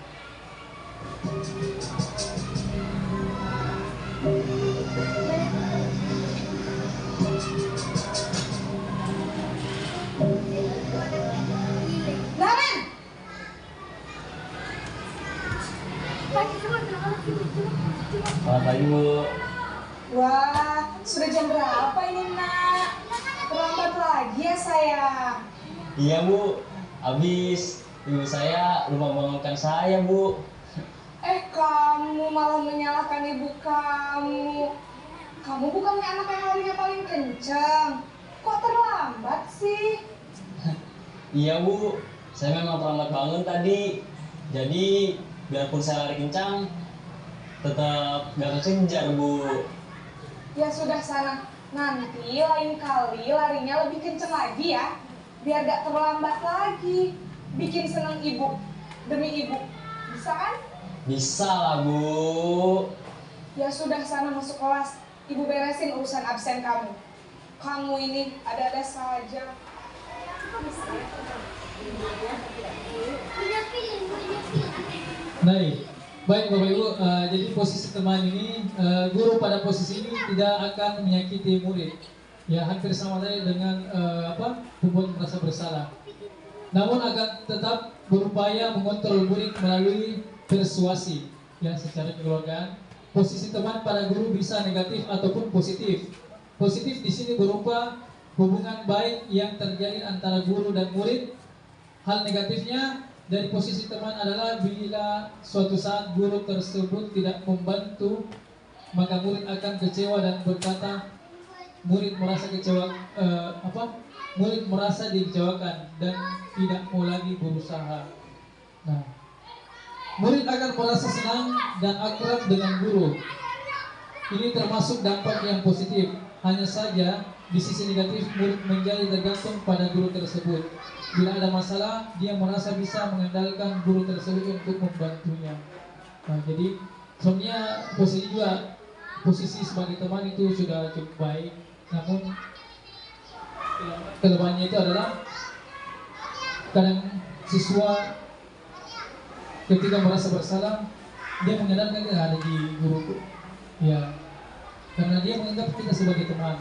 S3: Naren,
S6: Selamat pagi, Bu.
S3: wah, sudah jam berapa ini nak? Terlambat lagi ya sayang.
S6: Iya, Bu. Habis ibu saya lupa bangunkan saya, Bu.
S3: Kamu malah menyalahkan ibu kamu. Kamu bukannya anak yang larinya paling kencang. Kok terlambat sih?
S6: Iya, Bu. Saya memang terlambat bangun tadi. Jadi biarpun saya lari kencang, tetap gak kekejar Bu.
S3: Ya sudah sana, nanti lain kali larinya lebih kenceng lagi ya, biar gak terlambat lagi. Bikin seneng ibu, demi ibu, bisa kan?
S6: Bisa lah Bu.
S3: Ya sudah sana masuk kelas, ibu beresin urusan absen kamu. Kamu ini ada-ada saja.
S2: Baik, baik Bapak Ibu. Jadi posisi teman ini, guru pada posisi ini tidak akan menyakiti murid. Ya, hampir sama saja dengan membuat merasa bersalah. Namun akan tetap berupaya mengontrol murid melalui persuasi, ya, secara kekeluargaan. Posisi teman pada guru bisa negatif ataupun positif. Positif di sini berupa hubungan baik yang terjalin antara guru dan murid. Hal negatifnya dari posisi teman adalah bila suatu saat guru tersebut tidak membantu, maka murid akan kecewa dan berkata murid merasa kecewa, murid merasa dikecewakan dan tidak mau lagi berusaha. Nah, murid akan merasa senang dan akrab dengan guru. Ini termasuk dampak yang positif. Hanya saja di sisi negatif murid menjadi tergantung pada guru tersebut. Bila ada masalah, dia merasa bisa mengandalkan guru tersebut untuk membantunya. Nah, jadi sebenarnya posisi sebagai teman itu sudah cukup baik. Namun kelemahannya itu adalah kadang siswa ketika merasa bersalah dia mengandalkan yang ada di guru, ya, karena dia menganggap kita sebagai teman.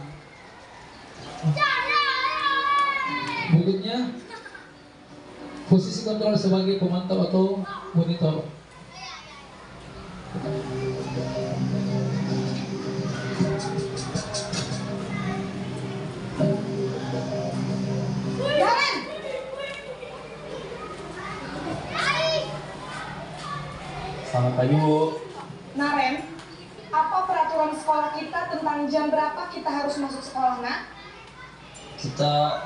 S2: Berikutnya, posisi kontrol sebagai pemantau atau monitor.
S3: Darren!
S6: Selamat pagi Bu.
S3: Naren, apa peraturan sekolah kita tentang jam berapa kita harus masuk sekolah, nak?
S6: Kita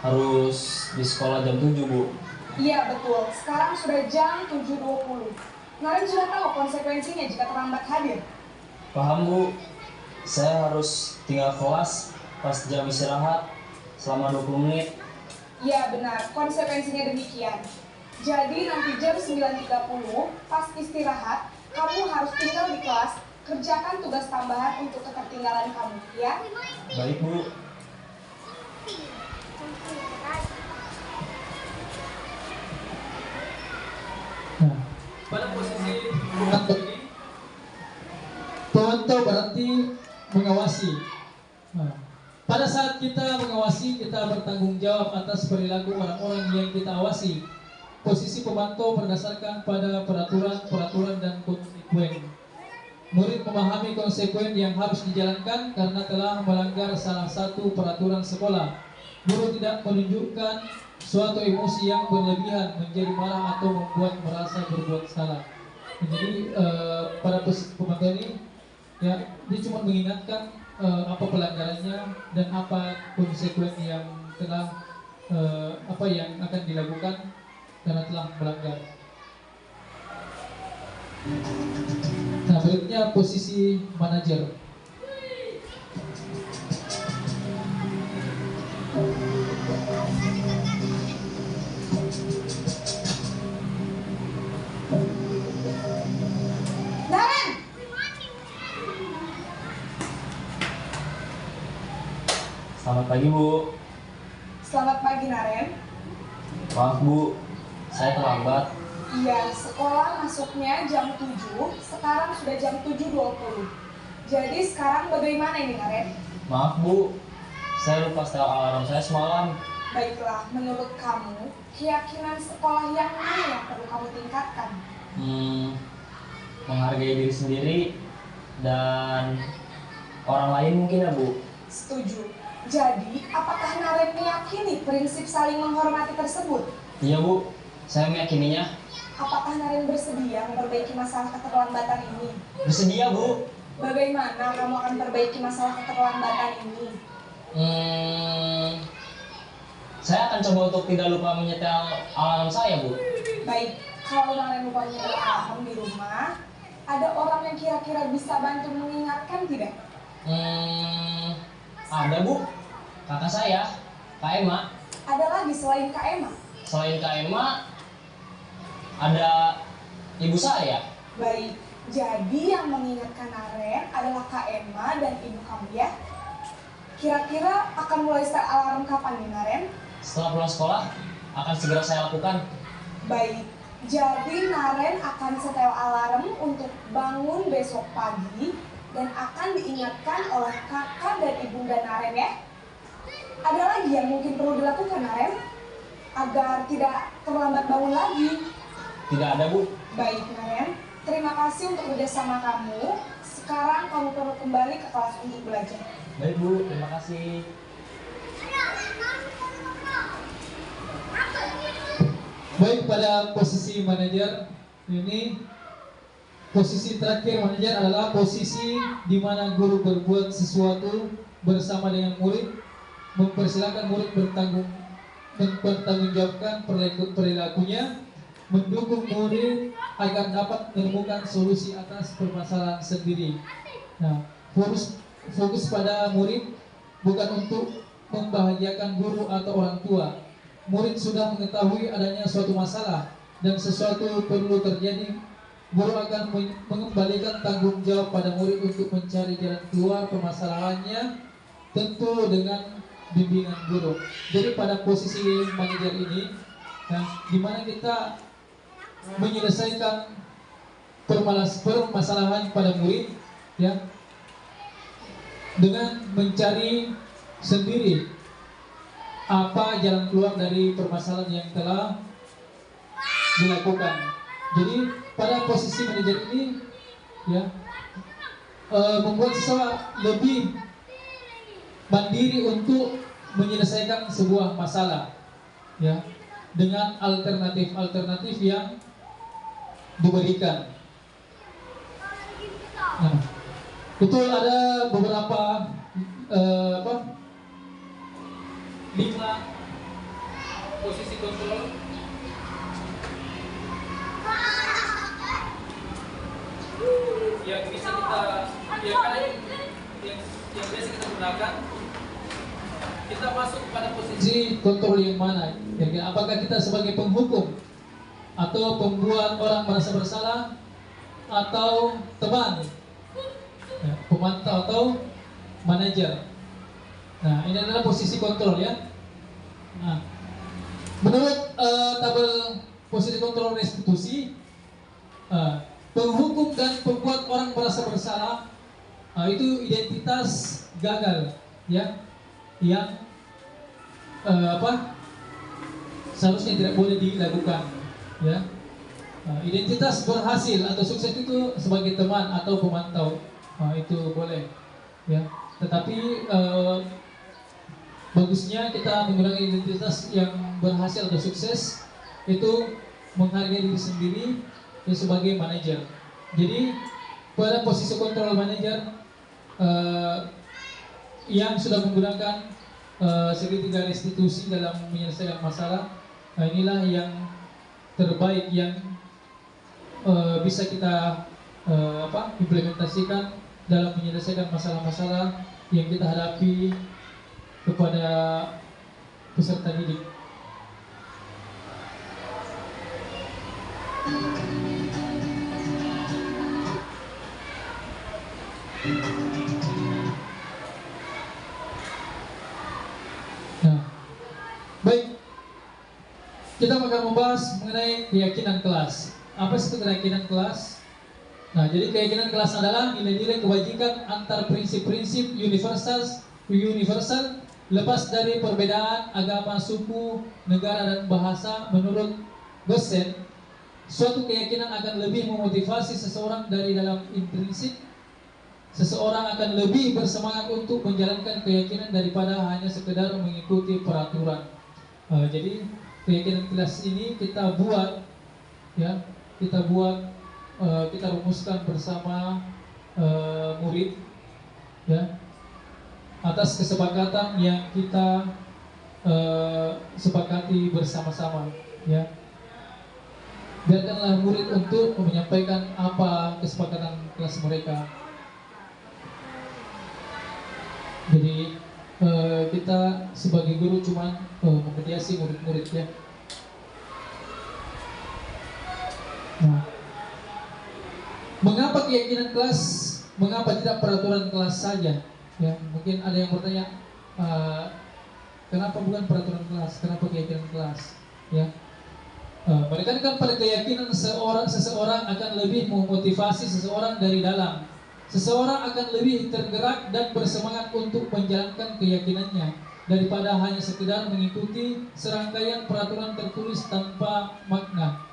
S6: harus di sekolah jam 7 Bu.
S3: Iya betul, sekarang sudah jam 7.20. Naren sudah tahu konsekuensinya jika terlambat hadir.
S6: Paham Bu. Saya harus tinggal kelas pas jam istirahat selama 20 menit.
S3: Iya benar, konsekuensinya demikian. Jadi nanti jam 9.30 pas istirahat, kamu harus tinggal di kelas, kerjakan tugas tambahan untuk ketertinggalan kamu, ya?
S6: Baik Bu.
S2: Nah,
S1: Pada posisi
S2: pemantau ini, pemantau berarti mengawasi. Nah, pada saat kita mengawasi, kita bertanggung jawab atas perilaku orang-orang yang kita awasi. Posisi pemantau berdasarkan pada peraturan dan konsekuen. Murid memahami konsekuen yang harus dijalankan karena telah melanggar salah satu peraturan sekolah. Guru tidak menunjukkan suatu emosi yang berlebihan menjadi marah atau membuat merasa berbuat salah. Jadi pada posisi pemantau ini, ya, dia cuma mengingatkan apa pelanggarannya dan apa konsekuen yang telah apa yang akan dilakukan karena telah melanggar. Nah, berikutnya posisi manajer.
S3: Naren!
S6: Selamat pagi Bu.
S3: Selamat pagi Naren.
S6: Maaf Bu, saya terlambat.
S3: Iya, sekolah masuknya jam 7, sekarang sudah jam 7.20. Jadi sekarang bagaimana ini Naren?
S6: Maaf Bu, saya lupa setel alarm saya semalam.
S3: Baiklah, menurut kamu, keyakinan sekolah yang mana yang perlu kamu tingkatkan?
S6: Menghargai diri sendiri dan orang lain mungkin ya Bu.
S3: Setuju. Jadi, apakah Naren meyakini prinsip saling menghormati tersebut?
S6: Iya Bu, saya meyakininya.
S3: Apakah Naren bersedia memperbaiki masalah keterlambatan ini?
S6: Bersedia Bu.
S3: Bagaimana kamu akan perbaiki masalah keterlambatan ini?
S6: Saya akan coba untuk tidak lupa menyetel alarm saya Bu.
S3: Baik, Kalau Naren lupa nyari alarm di rumah, ada orang yang kira-kira bisa bantu mengingatkan tidak?
S6: Ada Bu, kakak saya, Kak Emma.
S3: Ada lagi selain Kak Emma?
S6: Selain Kak Emma, ada ibu saya.
S3: Baik, jadi yang mengingatkan Naren adalah Kak Emma dan ibu kamu ya? Kira-kira akan mulai start alarm kapan nih Naren?
S6: Setelah pulang sekolah, akan segera saya lakukan.
S3: Baik, jadi Naren akan setel alarm untuk bangun besok pagi dan akan diingatkan oleh kakak dan ibunda Naren ya. Ada lagi yang mungkin perlu dilakukan Naren agar tidak terlambat bangun lagi?
S6: Tidak ada Bu.
S3: Baik Naren, terima kasih untuk kerjasama kamu. Sekarang kamu perlu kembali ke kelas untuk belajar.
S6: Baik Bu, terima kasih.
S2: Baik, pada posisi manajer ini, posisi terakhir manajer adalah posisi di mana guru berbuat sesuatu bersama dengan murid, mempersilahkan murid mempertanggungjawabkan perilakunya, mendukung murid agar dapat menemukan solusi atas permasalahan sendiri. Nah, fokus pada murid bukan untuk membahagiakan guru atau orang tua. Murid sudah mengetahui adanya suatu masalah dan sesuatu perlu terjadi. Guru akan mengembalikan tanggung jawab pada murid untuk mencari jalan keluar permasalahannya, tentu dengan bimbingan guru. Jadi pada posisi manajer ini, di mana kita menyelesaikan permasalahan pada murid, ya, dengan mencari sendiri apa jalan keluar dari permasalahan yang telah dilakukan. Jadi pada posisi manajer ini, ya, membuat siswa lebih mandiri untuk menyelesaikan sebuah masalah, ya, dengan alternatif yang diberikan. Nah, itu ada beberapa
S1: 5 posisi kontrol yang bisa kita yang biasa kita gunakan. Kita masuk pada posisi
S2: kontrol yang mana? Apakah kita sebagai penghukum atau pembuat orang merasa bersalah, atau teman, ya, pemantau atau manajer? Nah, ini adalah posisi kontrol ya. Nah, menurut tabel posisi kontrol restitusi, penghukum dan pembuat orang merasa bersalah itu identitas gagal, ya, yang seharusnya tidak boleh dilakukan, ya. Identitas berhasil atau sukses itu sebagai teman atau pemantau, itu boleh, ya. Tetapi bagusnya kita menggunakan identitas yang berhasil atau sukses itu menghargai diri sendiri ya, sebagai manajer. Jadi pada posisi kontrol manajer yang sudah menggunakan segitiga restitusi dalam menyelesaikan masalah, inilah yang terbaik yang bisa kita implementasikan dalam menyelesaikan masalah-masalah yang kita hadapi kepada peserta didik. Nah, baik, kita akan membahas mengenai keyakinan kelas. Apa sih itu keyakinan kelas? Nah, jadi keyakinan kelas adalah nilai-nilai kebajikan antar prinsip-prinsip universal lepas dari perbedaan agama, suku, negara, dan bahasa. Menurut dosen, suatu keyakinan akan lebih memotivasi seseorang dari dalam intrinsik. Seseorang akan lebih bersemangat untuk menjalankan keyakinan daripada hanya sekedar mengikuti peraturan. Jadi keyakinan kelas ini kita buat, ya, kita rumuskan bersama murid, ya, atas kesepakatan yang kita sepakati bersama-sama, ya. biarkanlah murid untuk menyampaikan apa kesepakatan kelas mereka. Jadi kita sebagai guru cuma memediasi murid-murid ya. Nah, mengapa keyakinan kelas? Mengapa tidak peraturan kelas saja? Ya, mungkin ada yang bertanya, kenapa bukan peraturan kelas? Kenapa keyakinan kelas? Ya, mereka kan pada keyakinan seseorang akan lebih memotivasi seseorang dari dalam. Seseorang akan lebih tergerak dan bersemangat untuk menjalankan keyakinannya daripada hanya sekedar mengikuti serangkaian peraturan tertulis tanpa makna.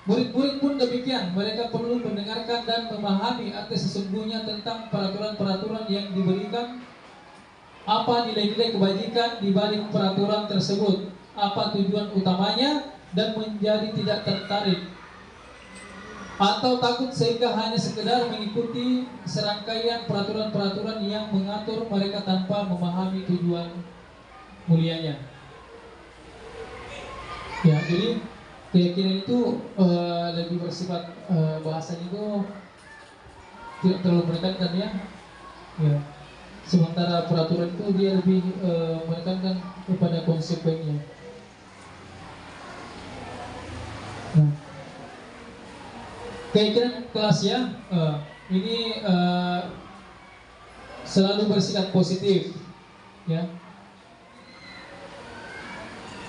S2: Murid-murid pun demikian, mereka perlu mendengarkan dan memahami arti sesungguhnya tentang peraturan-peraturan yang diberikan, apa nilai-nilai kebajikan di balik peraturan tersebut, apa tujuan utamanya, dan menjadi tidak tertarik atau takut sehingga hanya sekedar mengikuti serangkaian peraturan-peraturan yang mengatur mereka tanpa memahami tujuan mulianya. Ya, jadi keyakinan itu lebih bersifat bahasanya itu tidak terlalu menekankan ya. Ya. Sementara peraturan itu dia lebih menekankan kepada konsekuensinya. Nah, keyakinan kelas ya, ini selalu bersikap positif, ya.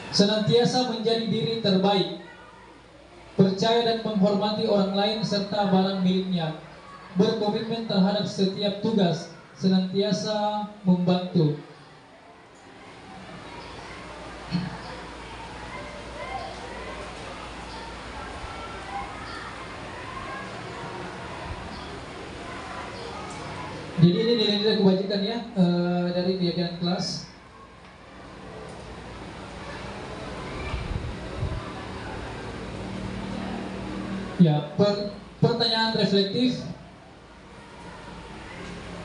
S2: Senantiasa menjadi diri terbaik, percaya dan menghormati orang lain serta barang miliknya, berkomitmen terhadap setiap tugas, senantiasa membantu. Jadi ini nilai-nilai kebajikan ya dari keyakinan kelas. Ya, pertanyaan reflektif.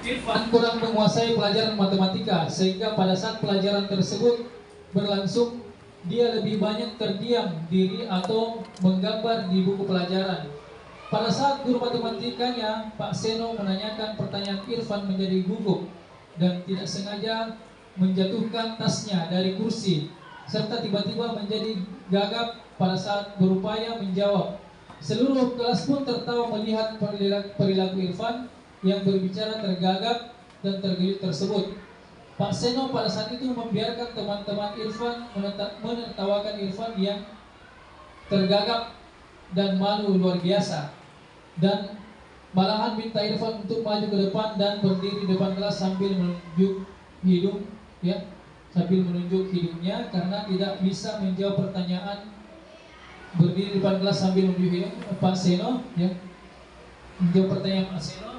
S2: Irfan kurang menguasai pelajaran matematika sehingga pada saat pelajaran tersebut berlangsung dia lebih banyak terdiam diri atau menggambar di buku pelajaran. Pada saat guru matematikanya, Pak Seno menanyakan pertanyaan, Irfan menjadi gugup dan tidak sengaja menjatuhkan tasnya dari kursi, serta tiba-tiba menjadi gagap pada saat berupaya menjawab. Seluruh kelas pun tertawa melihat perilaku Irfan yang berbicara tergagap dan terkejut tersebut. Pak Seno pada saat itu membiarkan teman-teman Irfan menertawakan Irfan yang tergagap dan malu luar biasa, dan malahan minta Irfan untuk maju ke depan dan berdiri di depan kelas sambil menunjuk hidung, ya, sambil menunjuk hidungnya karena tidak bisa menjawab pertanyaan. Berdiri di depan kelas sambil menunjuk hidung Pak Seno, ya, menjawab pertanyaan Pak Seno.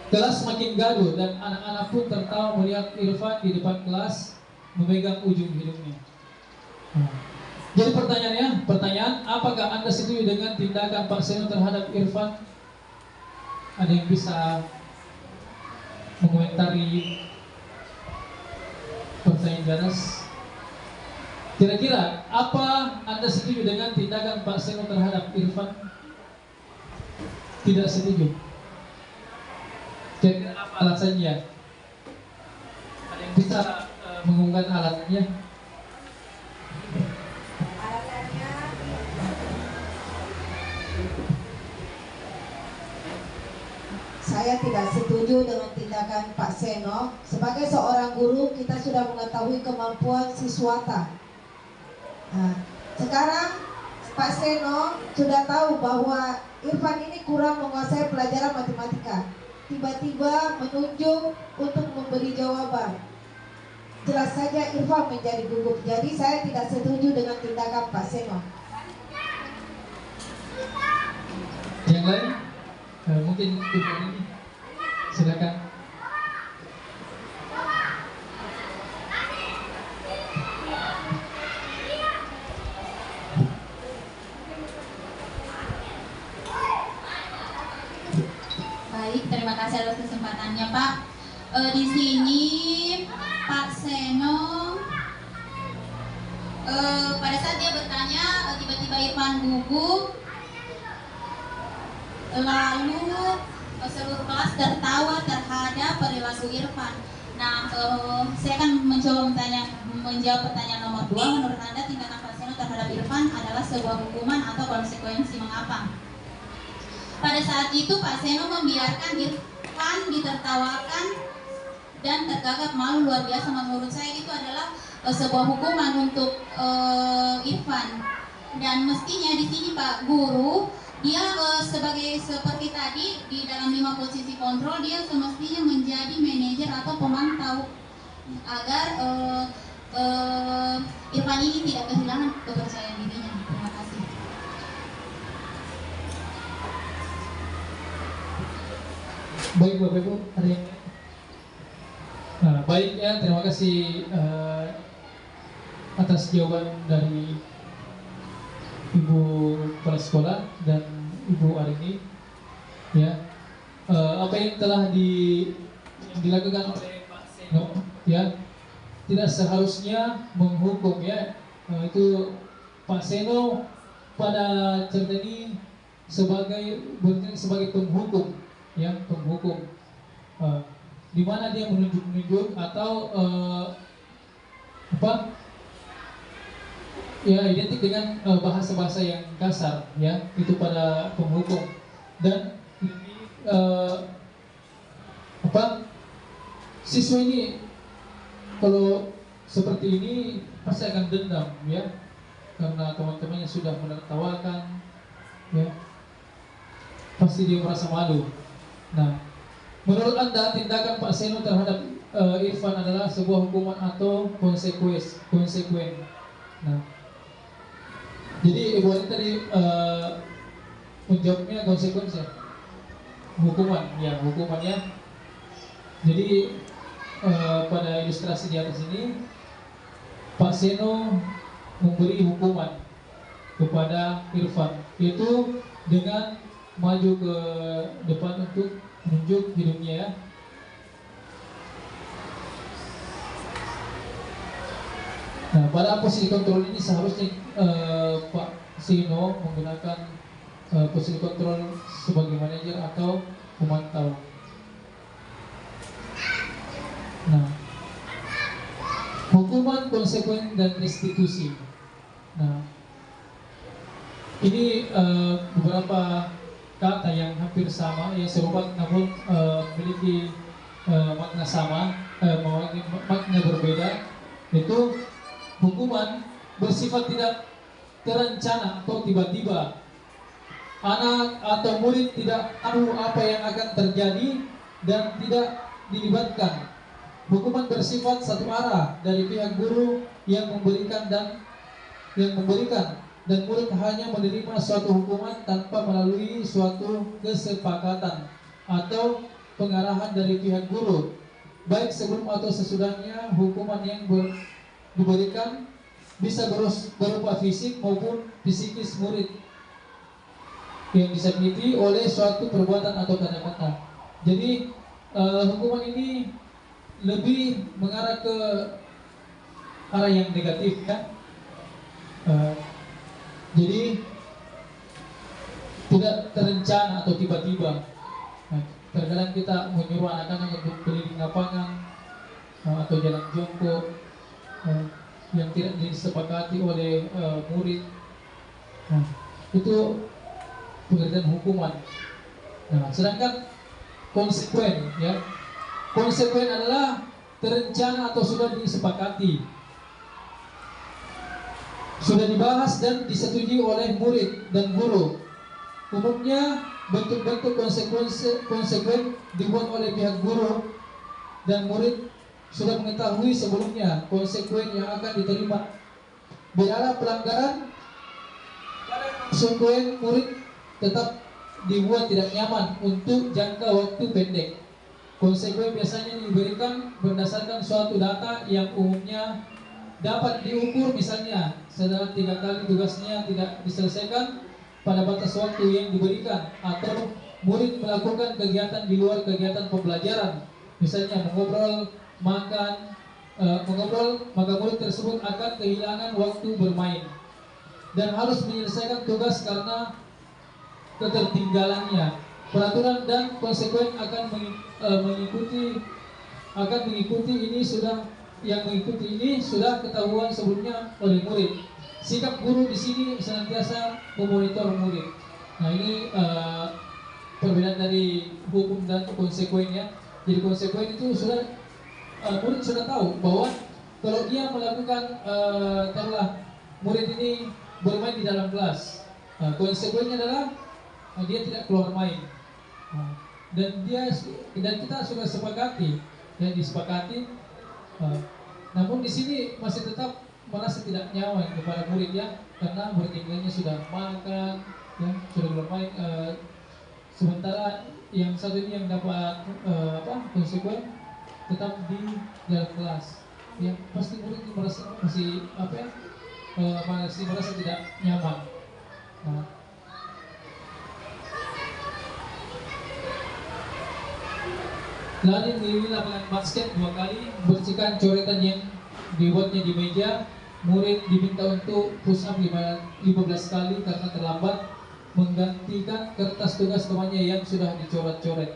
S2: Kelas makin gaduh dan anak-anak pun tertawa melihat Irfan di depan kelas memegang ujung hidungnya. Jadi pertanyaan, apakah Anda setuju dengan tindakan Pak Seno terhadap Irfan? Ada yang bisa mengomentari pertanyaan ganas? Kira-kira apa Anda setuju dengan tindakan Pak Seno terhadap Irfan? Tidak setuju. Kira-kira apa alasannya? Ada yang bisa mengumumkan alasannya?
S3: Saya tidak setuju dengan tindakan Pak Seno. Sebagai seorang guru, kita sudah mengetahui kemampuan siswata. Nah, sekarang Pak Seno sudah tahu bahwa Irfan ini kurang menguasai pelajaran matematika. Tiba-tiba menunjuk untuk memberi jawaban. Jelas saja Irfan menjadi gugup. Jadi saya tidak setuju dengan tindakan Pak Seno.
S2: Yang lain? Mungkin ini silakan.
S7: Baik, terima kasih atas kesempatannya Pak. Di sini Pak Seno pada saat dia bertanya tiba-tiba Irfan gugup. lalu seluruh kelas tertawa terhadap perilaku Irfan. Nah, saya akan menjawab pertanyaan nomor 2. Menurut Anda tindakan Pak Seno terhadap Irfan adalah sebuah hukuman atau konsekuensi? Mengapa? Pada saat itu Pak Seno membiarkan Irfan ditertawakan dan tergagap malu luar biasa. Menurut saya itu adalah sebuah hukuman untuk Irfan. Dan mestinya di sini Pak Guru, dia seperti tadi di dalam 5 posisi kontrol, dia semestinya menjadi manajer atau pemantau agar Irfan ini tidak kehilangan kepercayaan dirinya. Terima kasih.
S2: Baik Bapak Ibu, ada yang baik ya, terima kasih atas jawaban dari Ibu Kepala Sekolah dan Ibu Arini. Ya, apa yang telah dilakukan oleh Pak Seno, ya, tidak seharusnya menghukum, ya. Itu Pak Seno pada cerita ini sebagai penghukum, ya, penghukum. Di mana dia menunjuk atau ya, identik dengan bahasa-bahasa yang kasar, ya, itu pada penghukum. Dan siswa ini kalau seperti ini pasti akan dendam, ya, karena teman-temannya sudah menertawakan, ya, pasti dia merasa malu. Nah, menurut Anda tindakan Pak Seno terhadap Irfan adalah sebuah hukuman atau konsekuen? Nah, jadi Ibu Ani tadi menjawabnya konsekuensi, hukuman, ya, hukumannya. Jadi pada ilustrasi di atas ini Pak Seno memberi hukuman kepada Irfan, itu dengan maju ke depan untuk menunjuk hidungnya, ya. Nah, pada posisi kontrol ini seharusnya Pak Seno menggunakan posisi kontrol sebagai manajer atau pemantau. Nah, hukuman, konsekuen, dan restitusi. Nah, ini beberapa kata yang hampir sama, yang serupa namun memiliki makna sama, makna berbeda. Itu hukuman bersifat tidak terencana atau tiba-tiba. Anak atau murid tidak tahu apa yang akan terjadi dan tidak dilibatkan. Hukuman bersifat satu arah dari pihak guru yang memberikan dan murid hanya menerima suatu hukuman tanpa melalui suatu kesepakatan atau pengarahan dari pihak guru, baik sebelum atau sesudahnya. Hukuman yang diberikan bisa berupa fisik maupun psikis murid yang disakiti oleh suatu perbuatan atau kata-kata. Jadi hukuman ini lebih mengarah ke arah yang negatif, kan? Jadi tidak terencana atau tiba-tiba. Terkadang kita menyuruh anak-anak untuk keliling lapangan atau jalan jongkok yang tidak disepakati oleh murid. Nah, itu pengertian hukuman. Nah, sedangkan konsekuen, ya, konsekuen adalah terencana atau sudah disepakati, sudah dibahas dan disetujui oleh murid dan guru. Umumnya bentuk-bentuk konsekuen dibuat oleh pihak guru dan murid sudah mengetahui sebelumnya konsekuen yang akan diterima. Bila pelanggaran, konsekuen murid tetap dibuat tidak nyaman untuk jangka waktu pendek. Konsekuen biasanya diberikan berdasarkan suatu data yang umumnya dapat diukur, misalnya setelah 3 kali tugasnya tidak diselesaikan pada batas waktu yang diberikan, atau murid melakukan kegiatan di luar kegiatan pembelajaran, misalnya mengobrol, maka murid tersebut akan kehilangan waktu bermain dan harus menyelesaikan tugas karena ketertinggalannya. peraturan dan konsekuen mengikuti ini sudah ketahuan sebelumnya oleh murid. Sikap guru di sini senantiasa memonitor murid. Nah ini perbedaan dari hukum dan konsekuen ya. Jadi konsekuen itu sudah murid sudah tahu bahwa kalau dia melakukan taruhlah murid ini bermain di dalam kelas, konsekuensinya adalah dia tidak keluar main. Dan kita sudah sepakati ya, disepakati. Namun di sini masih tetap merasa tidak nyaman kepada murid ya, karena murid yang lainnya sudah makan ya, sudah keluar main. Sementara yang satu ini yang dapat konsekuen tetap di dalam kelas ya, pasti murid itu merasa masih merasa tidak nyaman. Lari mengelilingi lapangan basket 2 kali, bersihkan coretan yang dibuatnya di meja. Murid diminta untuk push up 15 kali karena terlambat, menggantikan kertas tugas temannya yang sudah dicoret-coret.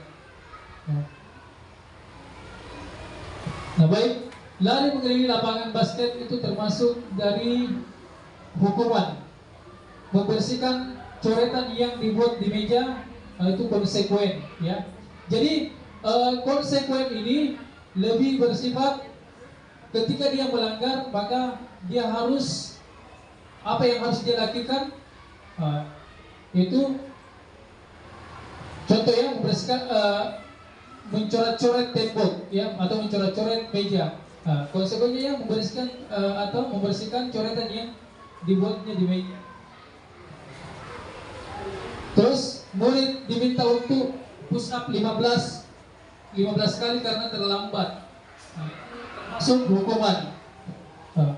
S2: Nah baik, lari mengelilingi lapangan basket itu termasuk dari hukuman. Membersihkan coretan yang dibuat di meja itu konsekuen ya. Jadi konsekuen ini lebih bersifat ketika dia melanggar, maka dia harus apa yang harus dia lakukan itu contoh ya, membersihkan mencoret-coret tembok ya, atau mencoret-coret meja. Konsekuensinya membersihkan atau membersihkan coretan yang dibuatnya di meja. Terus murid diminta untuk push up 15 kali karena terlambat. Masuk hukuman.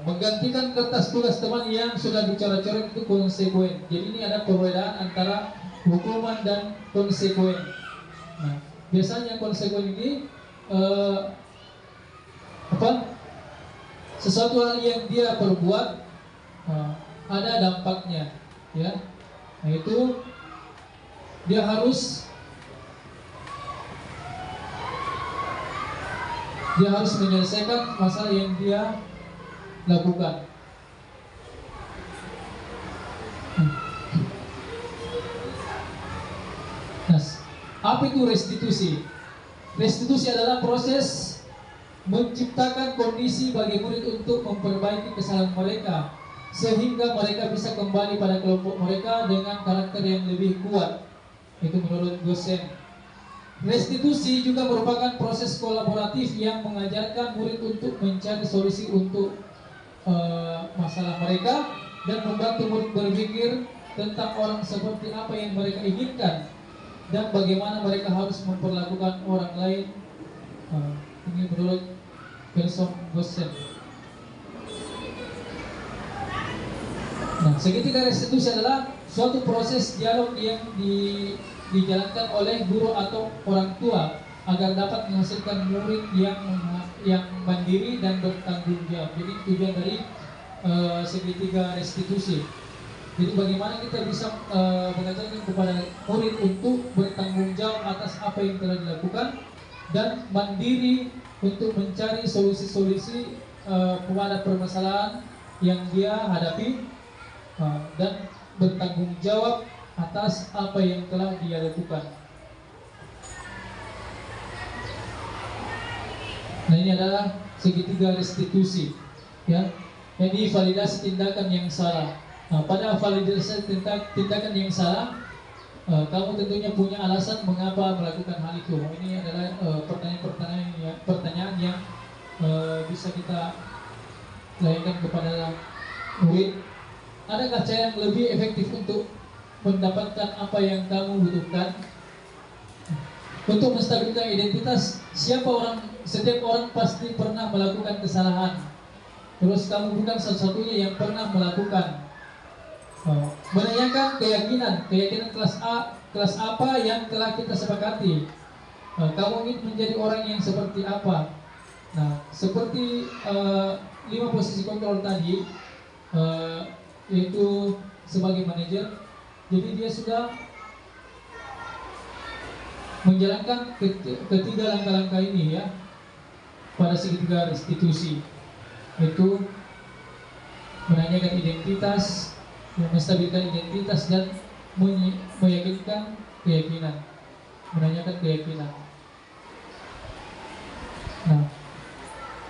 S2: Menggantikan kertas tugas teman yang sudah dicoret-coret itu konsekuen. Jadi ini ada perbedaan antara hukuman dan konsekuen. Nah, biasanya konsekuen ini sesuatu hal yang dia perbuat ada dampaknya, ya. Nah, itu dia harus menyelesaikan masalah yang dia lakukan. Nah, apa itu restitusi? Restitusi adalah proses menciptakan kondisi bagi murid untuk memperbaiki kesalahan mereka sehingga mereka bisa kembali pada kelompok mereka dengan karakter yang lebih kuat. Itu menurut dosen. Restitusi juga merupakan proses kolaboratif yang mengajarkan murid untuk mencari solusi untuk masalah mereka dan membantu murid berpikir tentang orang seperti apa yang mereka inginkan dan bagaimana mereka harus memperlakukan orang lain. Ini menurut Gerson Gossen. Nah, segitiga restitusi adalah suatu proses dialog yang dijalankan oleh guru atau orang tua agar dapat menghasilkan murid yang mandiri dan bertanggung jawab. Jadi tujuan dari segitiga restitusi. Jadi bagaimana kita bisa mengajarkan kepada murid untuk bertanggung jawab atas apa yang telah dilakukan dan mandiri untuk mencari solusi-solusi kepada permasalahan yang dia hadapi dan bertanggung jawab atas apa yang telah dia lakukan. Nah, ini adalah segitiga restitusi, ya. Ini validasi tindakan yang salah. Nah, pada validasi tindakan yang salah, kamu tentunya punya alasan mengapa melakukan hal itu. Ini adalah pertanyaan yang bisa kita layangkan kepada murid. Adakah cara yang lebih efektif untuk mendapatkan apa yang kamu butuhkan? Untuk menstabilkan identitas, setiap orang pasti pernah melakukan kesalahan. Terus kamu bukan satu-satunya yang pernah melakukan. Menanyakan keyakinan kelas apa yang telah kita sepakati. Kamu ingin menjadi orang yang seperti apa? Nah, seperti 5 posisi kontrol tadi, yaitu sebagai manajer. Jadi dia sudah menjalankan ketiga langkah-langkah ini ya pada segitiga restitusi, itu menanyakan identitas, menstabilkan identitas, dan meyakinkan keyakinan, menanyakan keyakinan. Nah,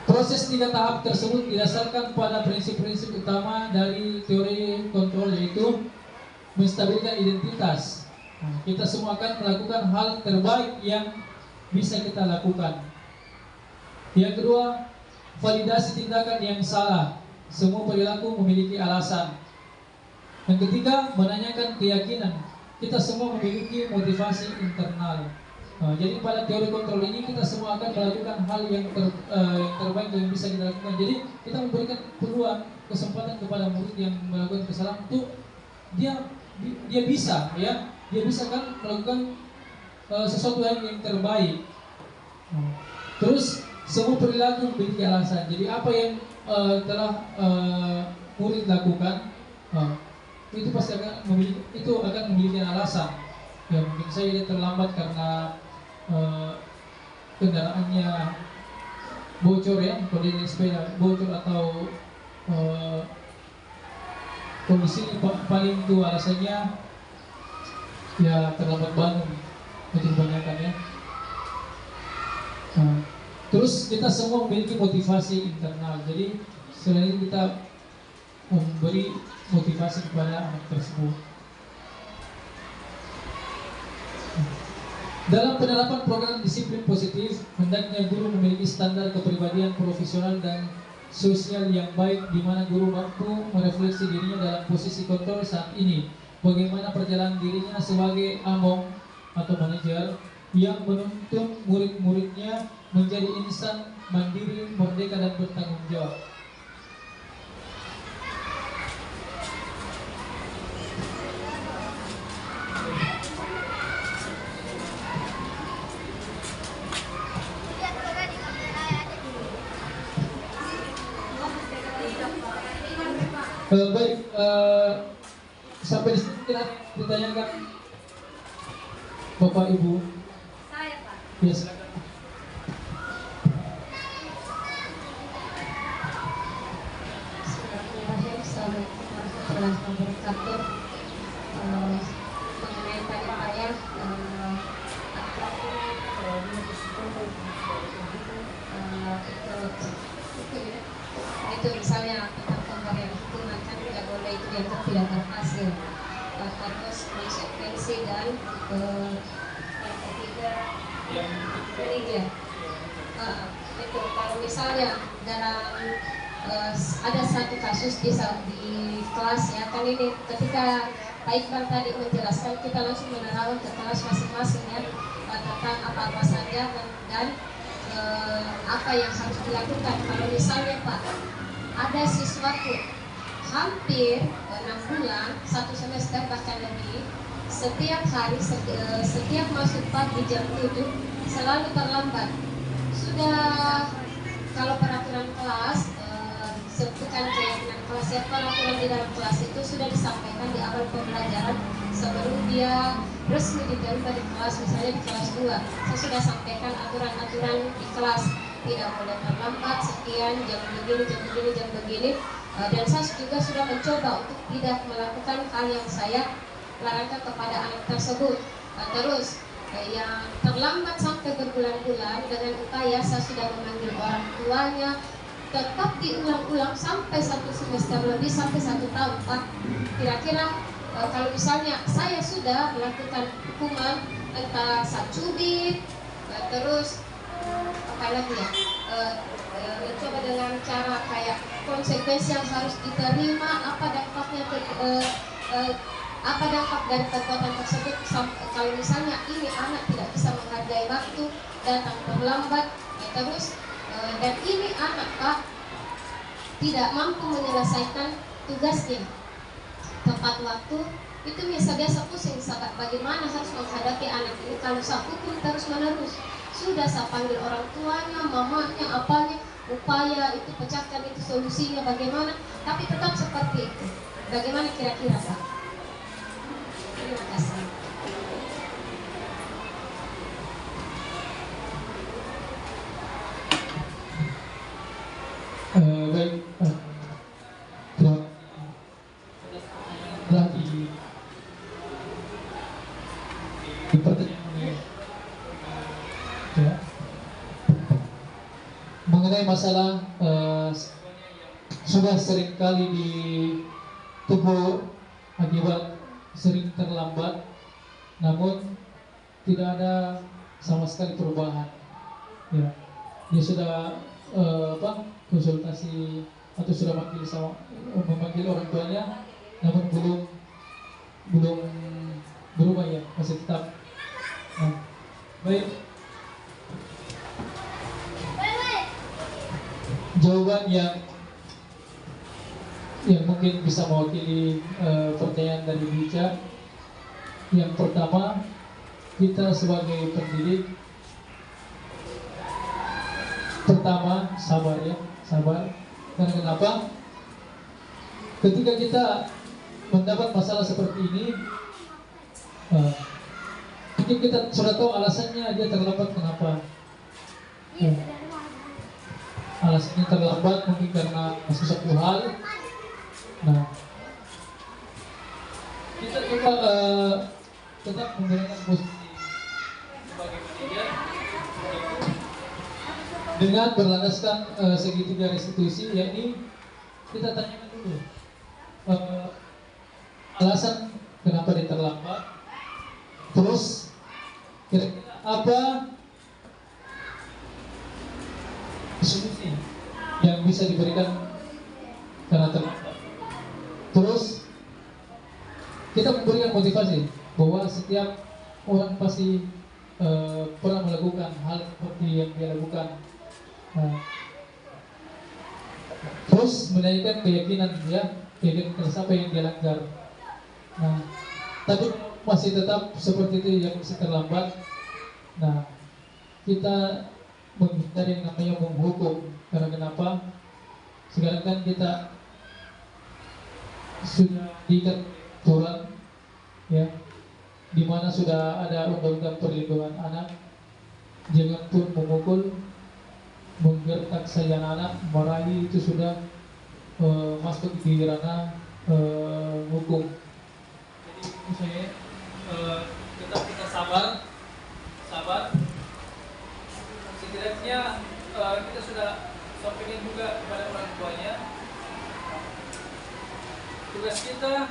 S2: proses 3 tahap tersebut didasarkan pada prinsip-prinsip utama dari teori kontrol, yaitu menstabilkan identitas. Nah, kita semua akan melakukan hal terbaik yang bisa kita lakukan. Yang kedua, validasi tindakan yang salah. Semua perilaku memiliki alasan. Yang ketiga, menanyakan keyakinan. Kita semua memiliki motivasi internal. Nah, jadi pada teori kontrol ini kita semua akan melakukan hal yang terbaik yang bisa kita lakukan. Jadi kita memberikan peluang, kesempatan kepada murid yang melakukan kesalahan untuk dia bisa ya, dia bisa kan melakukan sesuatu yang terbaik. Nah, terus semua perilaku memiliki alasan. Jadi apa yang telah murid lakukan, itu pasti akan memiliki alasan. Ya, mungkin saya dia terlambat karena kendaraannya bocor ya, kondisi sepeda bocor, atau kondisi paling itu alasannya ya terlambat bangun, itu kebanyakan ya. Terus kita semua memiliki motivasi internal. Jadi selain kita memberi motivasi kepada anak tersebut. Dalam penerapan program disiplin positif, hendaknya guru memiliki standar kepribadian profesional dan sosial yang baik, di mana guru mampu merefleksi dirinya dalam posisi kontrol saat ini. Bagaimana perjalanan dirinya sebagai among atau manajer yang menuntun murid-muridnya menjadi insan mandiri, merdeka, dan bertanggung jawab. Baik, sampai di sini kita ditanyakan Bapak Ibu.
S5: Saya, Pak.
S2: Ya, silakan.
S5: Bismillahirrahmanirrahim. Assalamualaikum warahmatullahi wabarakatuh. Mengenai tanya saya, itu misalnya tentang pemberian hukuman, kan tidak boleh itu dianggap tidak berhasil. Terus konsekuensi dan yang ketiga media. Itu kalau misalnya dalam ada satu kasus di kelas ya, kan ini ketika Pak Iqbal tadi menjelaskan, kita langsung menerawang ke kelas masing-masing ya, tentang apa-apa saja dan apa yang harus dilakukan. Kalau misalnya Pak, ada siswaku hampir 6 bulan, 1 semester bahkan lebih, setiap hari, setiap masuk pagi jam 7 selalu terlambat. Sudah, kalau peraturan kelas, bukan keyakinan kelas ya, peraturan di dalam kelas itu sudah disampaikan di awal pembelajaran sebelum dia resmi diterima di kelas. Misalnya di kelas 2, saya sudah sampaikan aturan-aturan di kelas, tidak boleh terlambat sekian, jam begini. Dan saya juga sudah mencoba untuk tidak melakukan hal yang saya larangkan kepada anak tersebut. Terus yang terlambat sampai berbulan-bulan, dengan upaya saya sudah memanggil orang tuanya, tetap diulang-ulang sampai 1 semester lebih, sampai 1 tahun Pak. Kira-kira kalau misalnya saya sudah melakukan hukuman entah sacubit, terus apa lagi ya, coba dengan cara kayak konsekuensi yang harus diterima, apa dampaknya apa dampak dari perbuatan tersebut. Kalau misalnya ini anak tidak bisa menghargai waktu, datang terlambat, terus dan ini anak Pak tidak mampu menyelesaikan tugasnya tepat waktu, itu biasa pusing sahabat, bagaimana harus menghadapi anak ini kalau saya hukum terus menerus. Sudah saya panggil orang tuanya, mamanya, apanya, upaya itu pecahkan, itu solusinya bagaimana, tapi tetap seperti itu. Bagaimana kira-kira Pak? Terima kasih.
S2: Ya. Mengenai masalah sudah sering kali ditegur akibat sering terlambat, namun tidak ada sama sekali perubahan. Ya, dia sudah konsultasi atau sudah memanggil orang tuanya, namun belum berubah ya, masih tetap. Nah, baik. Jawaban yang mungkin bisa mewakili pertanyaan dari Bica. Yang pertama, kita sebagai pendidik pertama sabar ya, sabar. Karena kenapa? Ketika kita mendapat masalah seperti ini, mungkin kita sudah tahu alasannya dia terlambat kenapa. Alasannya terlambat mungkin karena sesuatu hal. Nah, kita coba tetap memberikan posisi sebagai manajer dengan berlandaskan segitiga restitusi, yakni kita tanyakan dulu alasan kenapa dia terlambat, terus kira-kira apa solusi yang bisa diberikan karena terlambat. Terus kita memberikan motivasi bahwa setiap orang pasti pernah melakukan hal seperti yang dia lakukan. Terus menaikkan keyakinan dia, keyakinan terhadap apa yang dia langgar. Nah, tapi masih tetap seperti itu yang masih terlambat. Nah, kita menghindari yang namanya menghukum. Karena kenapa? Sekarang kan kita sudah diikat aturan, ya, di mana sudah ada undang-undang perlindungan anak. Jangan pun memukul, menggertak sayang anak, marahi, itu sudah masuk di ranah hukum. Jadi saya tetap kita sabar. Setidaknya kita sudah sampaikan juga kepada orang tuanya. Tugas kita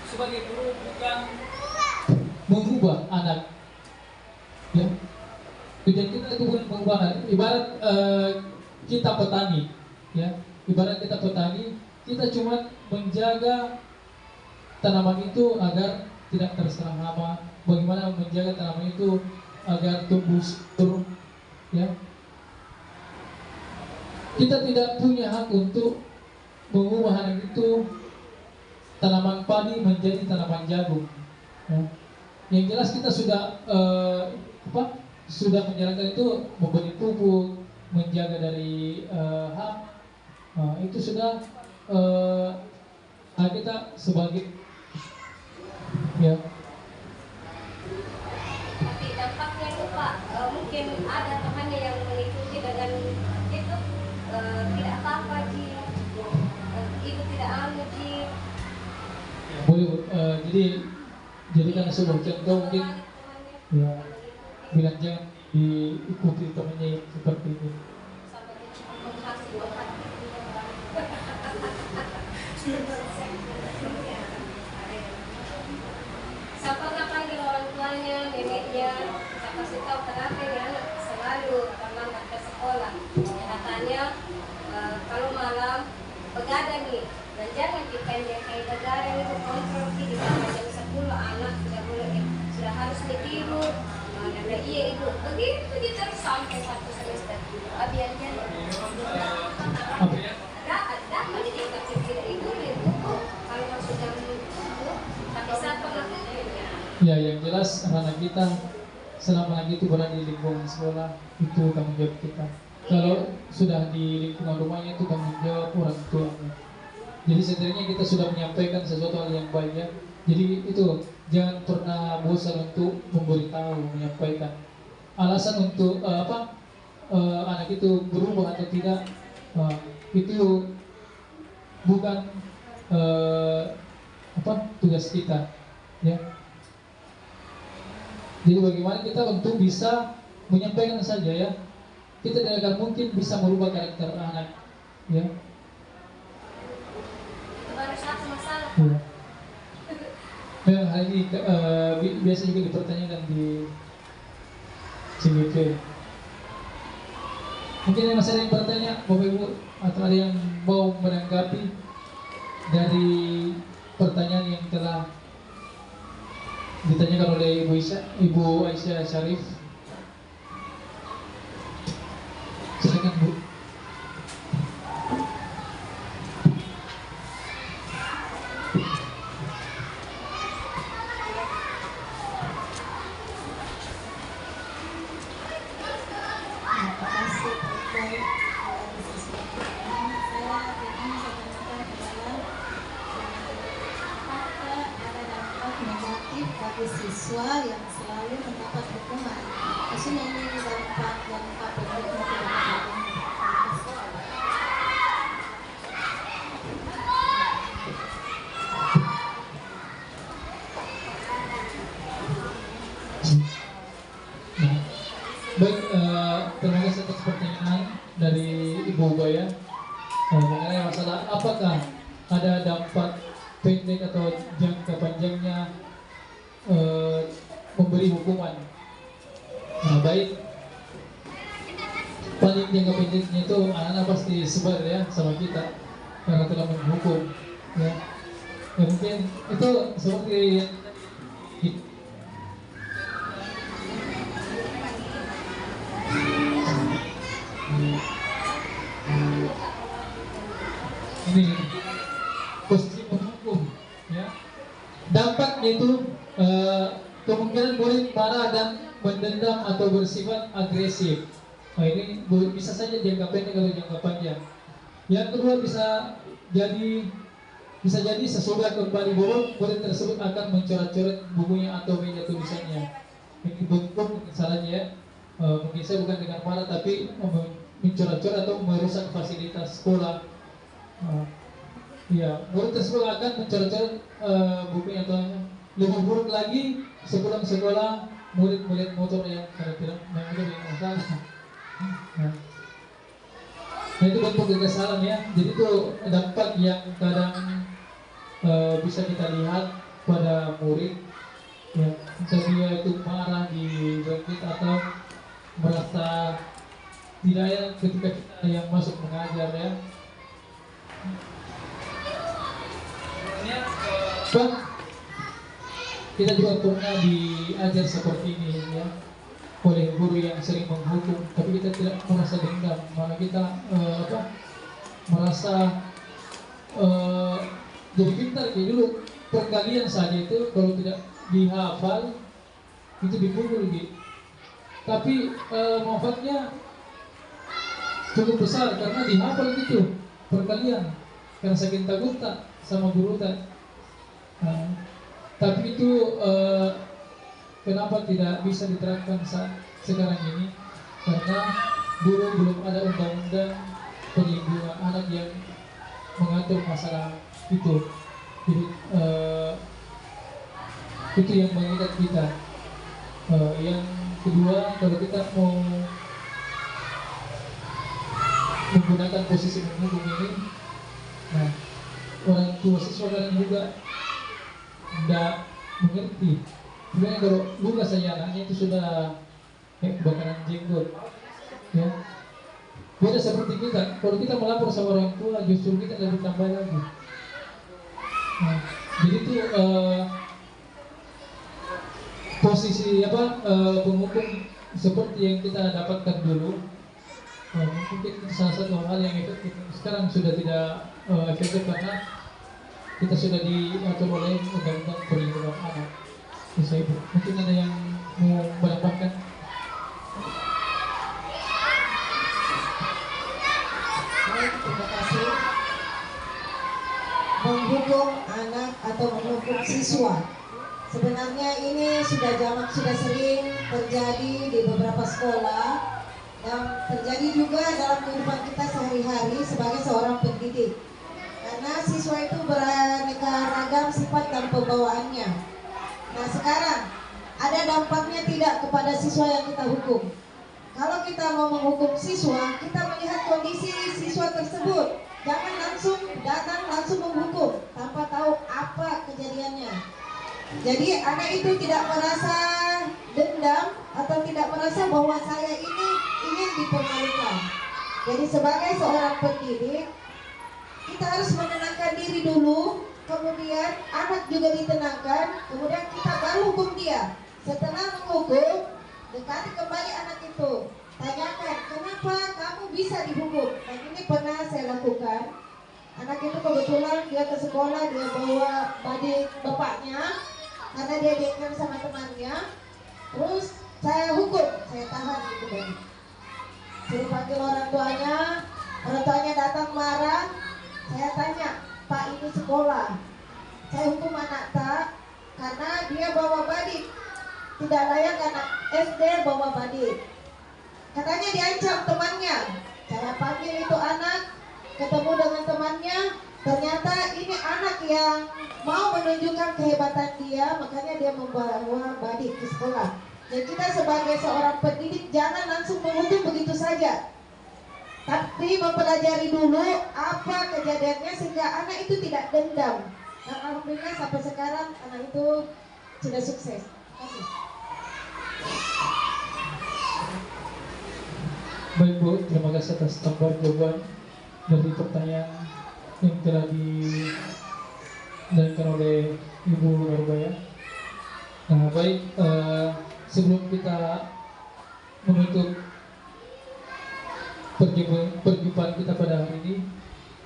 S2: sebagai guru bukan mengubah anak, ya. Tujuan kita itu bukan mengubah anak. Ibarat kita petani, ya. Ibarat kita petani, kita cuma menjaga tanaman itu agar tidak terserang hama. Bagaimana menjaga tanaman itu agar tumbuh subur, ya. Kita tidak punya hak untuk mengubah anak itu tanaman padi menjadi tanaman jagung, ya. Yang jelas kita sudah sudah menjalankan itu, memberi pupuk, menjaga dari hama. Itu sudah kita sebagai, ya.
S5: Tapi dampaknya itu Pak, mungkin ada temannya yang mengikuti dengan itu tidak apa-apa Ji, ibu tidak anu Ji.
S2: Boleh, jadi jadikan sebuah contoh mungkin, ya, bilang jangan diikuti temannya yang seperti ini.
S5: Saya pernah panggil orang tuanya, neneknya, saya kasih tahu kenapa ya anak selalu terlambat ke sekolah. Katanya kalau malam begadang nih, dan jangan dipendek kayak begadang itu kontrol di bawah jam 10 anak sudah harus tidur. Karena iya ibu begitu dia terus sampai 1 semester. Abiannya ada pendidikan tidak itu kalau masuk jam itu tapi saya pernah.
S2: Ya, yang jelas anak kita selama lagi itu berada di lingkungan sekolah itu tanggung jawab kita. Kalau sudah di lingkungan rumahnya itu tanggung jawab orang tuanya. Jadi setidaknya kita sudah menyampaikan sesuatu hal yang baik, ya. Jadi itu jangan pernah bosan untuk memberitahu, menyampaikan alasan untuk anak itu berubah atau tidak. Itu bukan tugas kita, ya. Jadi bagaimana kita untuk bisa menyampaikan saja ya. Kita tidak akan mungkin bisa merubah karakter anak, ya.
S5: Baru satu masalah.
S2: Ya. Memang hal ini biasa juga dipertanyakan di CGP. Mungkin ada masalah yang bertanya, Bapak Ibu, atau ada yang mau menanggapi dari pertanyaan yang telah ditanyakan oleh Ibu Aisyah Syarif. Silakan, Bu.
S7: Siswa yang selalu mendapat hukuman, khususnya ini dampak
S2: Baik, terima kasih atas pertanyaan dari Ibu Ubaya mengenai masalah apakah ada dampak pendek atau jangka panjangnya memberi hukuman. Nah, baik, paling jangka pendeknya itu anak-anak pasti sebar ya sama kita karena telah menghukum, ya. Ya mungkin itu seperti yang ini posisi menghukum, ya. Dampaknya itu kemungkinan murid marah dan mendendam atau bersifat agresif. Nah, ini bisa saja jangka pendek atau jangka panjang. Yang kedua bisa jadi sesudah kembali bolos, murid tersebut akan mencoret-coret bukunya atau meja tulisannya. Ini bentuk salahnya ya. Mungkin saya bukan dengan marah tapi mencoret-coret atau merusak fasilitas sekolah. Ya, murid tersebut akan mencoret-coret bukunya atau lebih buruk lagi sepulang sekolah murid motor yang tidak masalah. Nah, itu bentuk kekesalan ya. Jadi itu dampak yang kadang bisa kita lihat pada murid ya, entah dia itu marah di bangkit atau merasa tidak enak ketika kita yang masuk mengajar ya. Bang, kita juga pernah diajar seperti ini ya oleh guru yang sering menghukum, tapi kita tidak merasa dendam, malah kita merasa jadi pintar kayak dulu. Perkalian saja itu kalau tidak dihafal itu dipukul gitu. Tapi manfaatnya cukup besar karena dihafal gitu perkalian, karena saking takut tak sama guru tak. Tapi itu kenapa tidak bisa diterapkan sekarang ini? Karena dulu belum ada undang-undang perlindungan anak yang mengatur masalah itu. Jadi itu yang mengikat kita. Yang kedua, kalau kita mau menggunakan posisi menghukum ini, nah orang tua siswa kadang juga tidak mengerti. Sebenarnya kalau luka saja anaknya itu sudah kayak kebakaran jenggot, ya. Beda seperti kita. Kalau kita melapor sama orang tua, justru kita lebih tambah lagi. Nah, jadi itu posisi penghukum seperti yang kita dapatkan dulu. Mungkin salah satu hal yang efektif. Sekarang sudah tidak efektif karena kita sudah diatur oleh undang-undang perlindungan anak. Mungkin ada yang mau menambahkan?
S3: Baik, terima kasih. Menghukum anak atau menghukum siswa, sebenarnya ini sudah sering terjadi di beberapa sekolah dan terjadi juga dalam kehidupan kita sehari-hari sebagai seorang pendidik. Karena siswa itu beraneka ragam sifat dan pembawaannya. Nah, sekarang ada dampaknya tidak kepada siswa yang kita hukum. kalau kita mau menghukum siswa, kita melihat kondisi siswa tersebut. Jangan langsung datang langsung menghukum tanpa tahu apa kejadiannya. Jadi anak itu tidak merasa dendam atau tidak merasa bahwa saya ini ingin dipermalukan. Jadi sebagai seorang pendidik, kita harus menenangkan diri dulu, kemudian anak juga ditenangkan, kemudian kita baru hukum dia. Setelah menghukum, dekati kembali anak itu, tanyakan kenapa kamu bisa dihukum. Dan ini pernah saya lakukan. Anak itu kebetulan dia ke sekolah, dia bawa badik bapaknya karena dia diam sama temannya. Terus saya hukum, saya tahan gitu badik. Suruh panggil orang tuanya datang marah. Saya tanya, Pak ini sekolah, saya hukum anak tak karena dia bawa badik. Tidak layak anak SD bawa badik. Katanya diancam temannya. Saya panggil itu anak, ketemu dengan temannya. Ternyata ini anak yang mau menunjukkan kehebatan dia, makanya dia membawa badik ke sekolah. Dan kita sebagai seorang pendidik jangan langsung menghukum begitu saja, tapi mempelajari dulu apa kejadiannya sehingga anak itu tidak dendam. Dan alhamdulillah sampai sekarang anak itu sudah sukses. Terima kasih.
S2: Baik Bu, terima kasih atas tambahan jawaban dari pertanyaan yang telah dilakukan oleh Ibu Nurbaya. Nah baik, sebelum kita menutup perjumpaan kita pada hari ini,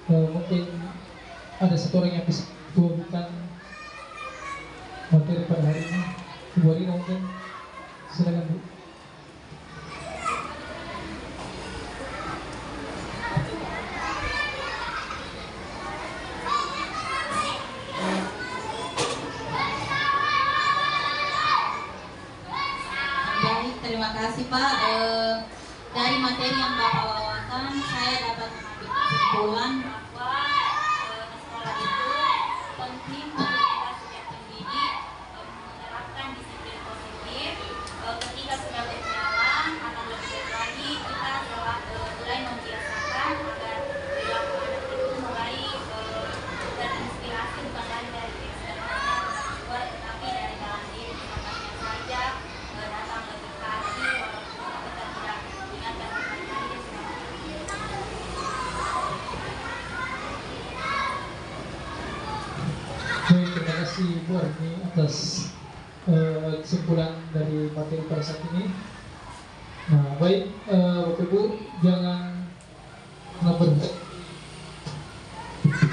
S2: mungkin ada satu orang yang bisa memberikan materi pada hari ini. Ibu Arina mungkin, silakan Bu.
S7: Baik, terima kasih Pak. Dari materi yang Bapak bawakan, saya dapat mengambil kesimpulan bahwa sekolah itu penting untuk kita setiap pendidik menerapkan disiplin positif. Ketika sudah berjalan, akan lebih baik lagi kita telah mulai membiasakan agar perilaku anak itu mulai terinspirasi bukan lagi dari eksternalnya dari luar, tetapi dari dalam diri contohnya saja datang lebih pagi walaupun kita tidak ingatkan berkali-kali dia sudah
S2: Baik, terima kasih Bu Arni atas kesimpulan dari materi pada saat ini. Nah baik, Bapak Ibu jangan berhenti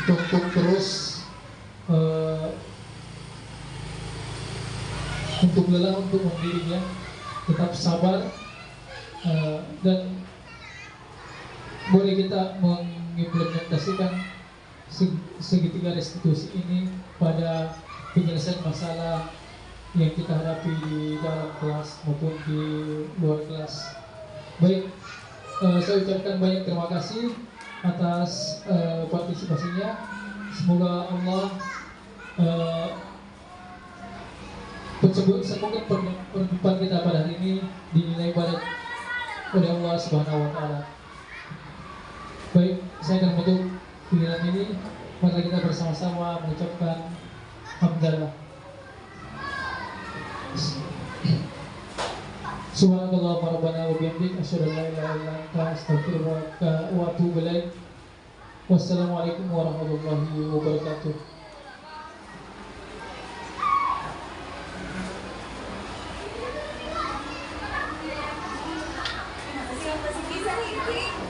S2: untuk terus untuk lelah untuk mendidik ya, tetap sabar dan boleh kita mengimplementasikan segitiga restitusi ini pada penyelesaian masalah yang kita hadapi di dalam kelas maupun di luar kelas. Baik, saya ucapkan banyak terima kasih atas partisipasinya. Semoga Allah semoga perjumpaan kita pada hari ini dinilai baik oleh Allah Subhanahu wa Ta'ala. Baik, saya akan menutup pilihan ini. Mari kita bersama-sama mengucapkan hamdalah. Subhanallah rabbana wa bihamdik asyhadu an la ilaha illa anta astaghfiruka wa atubu ilaik. Wassalamualaikum warahmatullahi wabarakatuh.
S3: Masih bisa nih.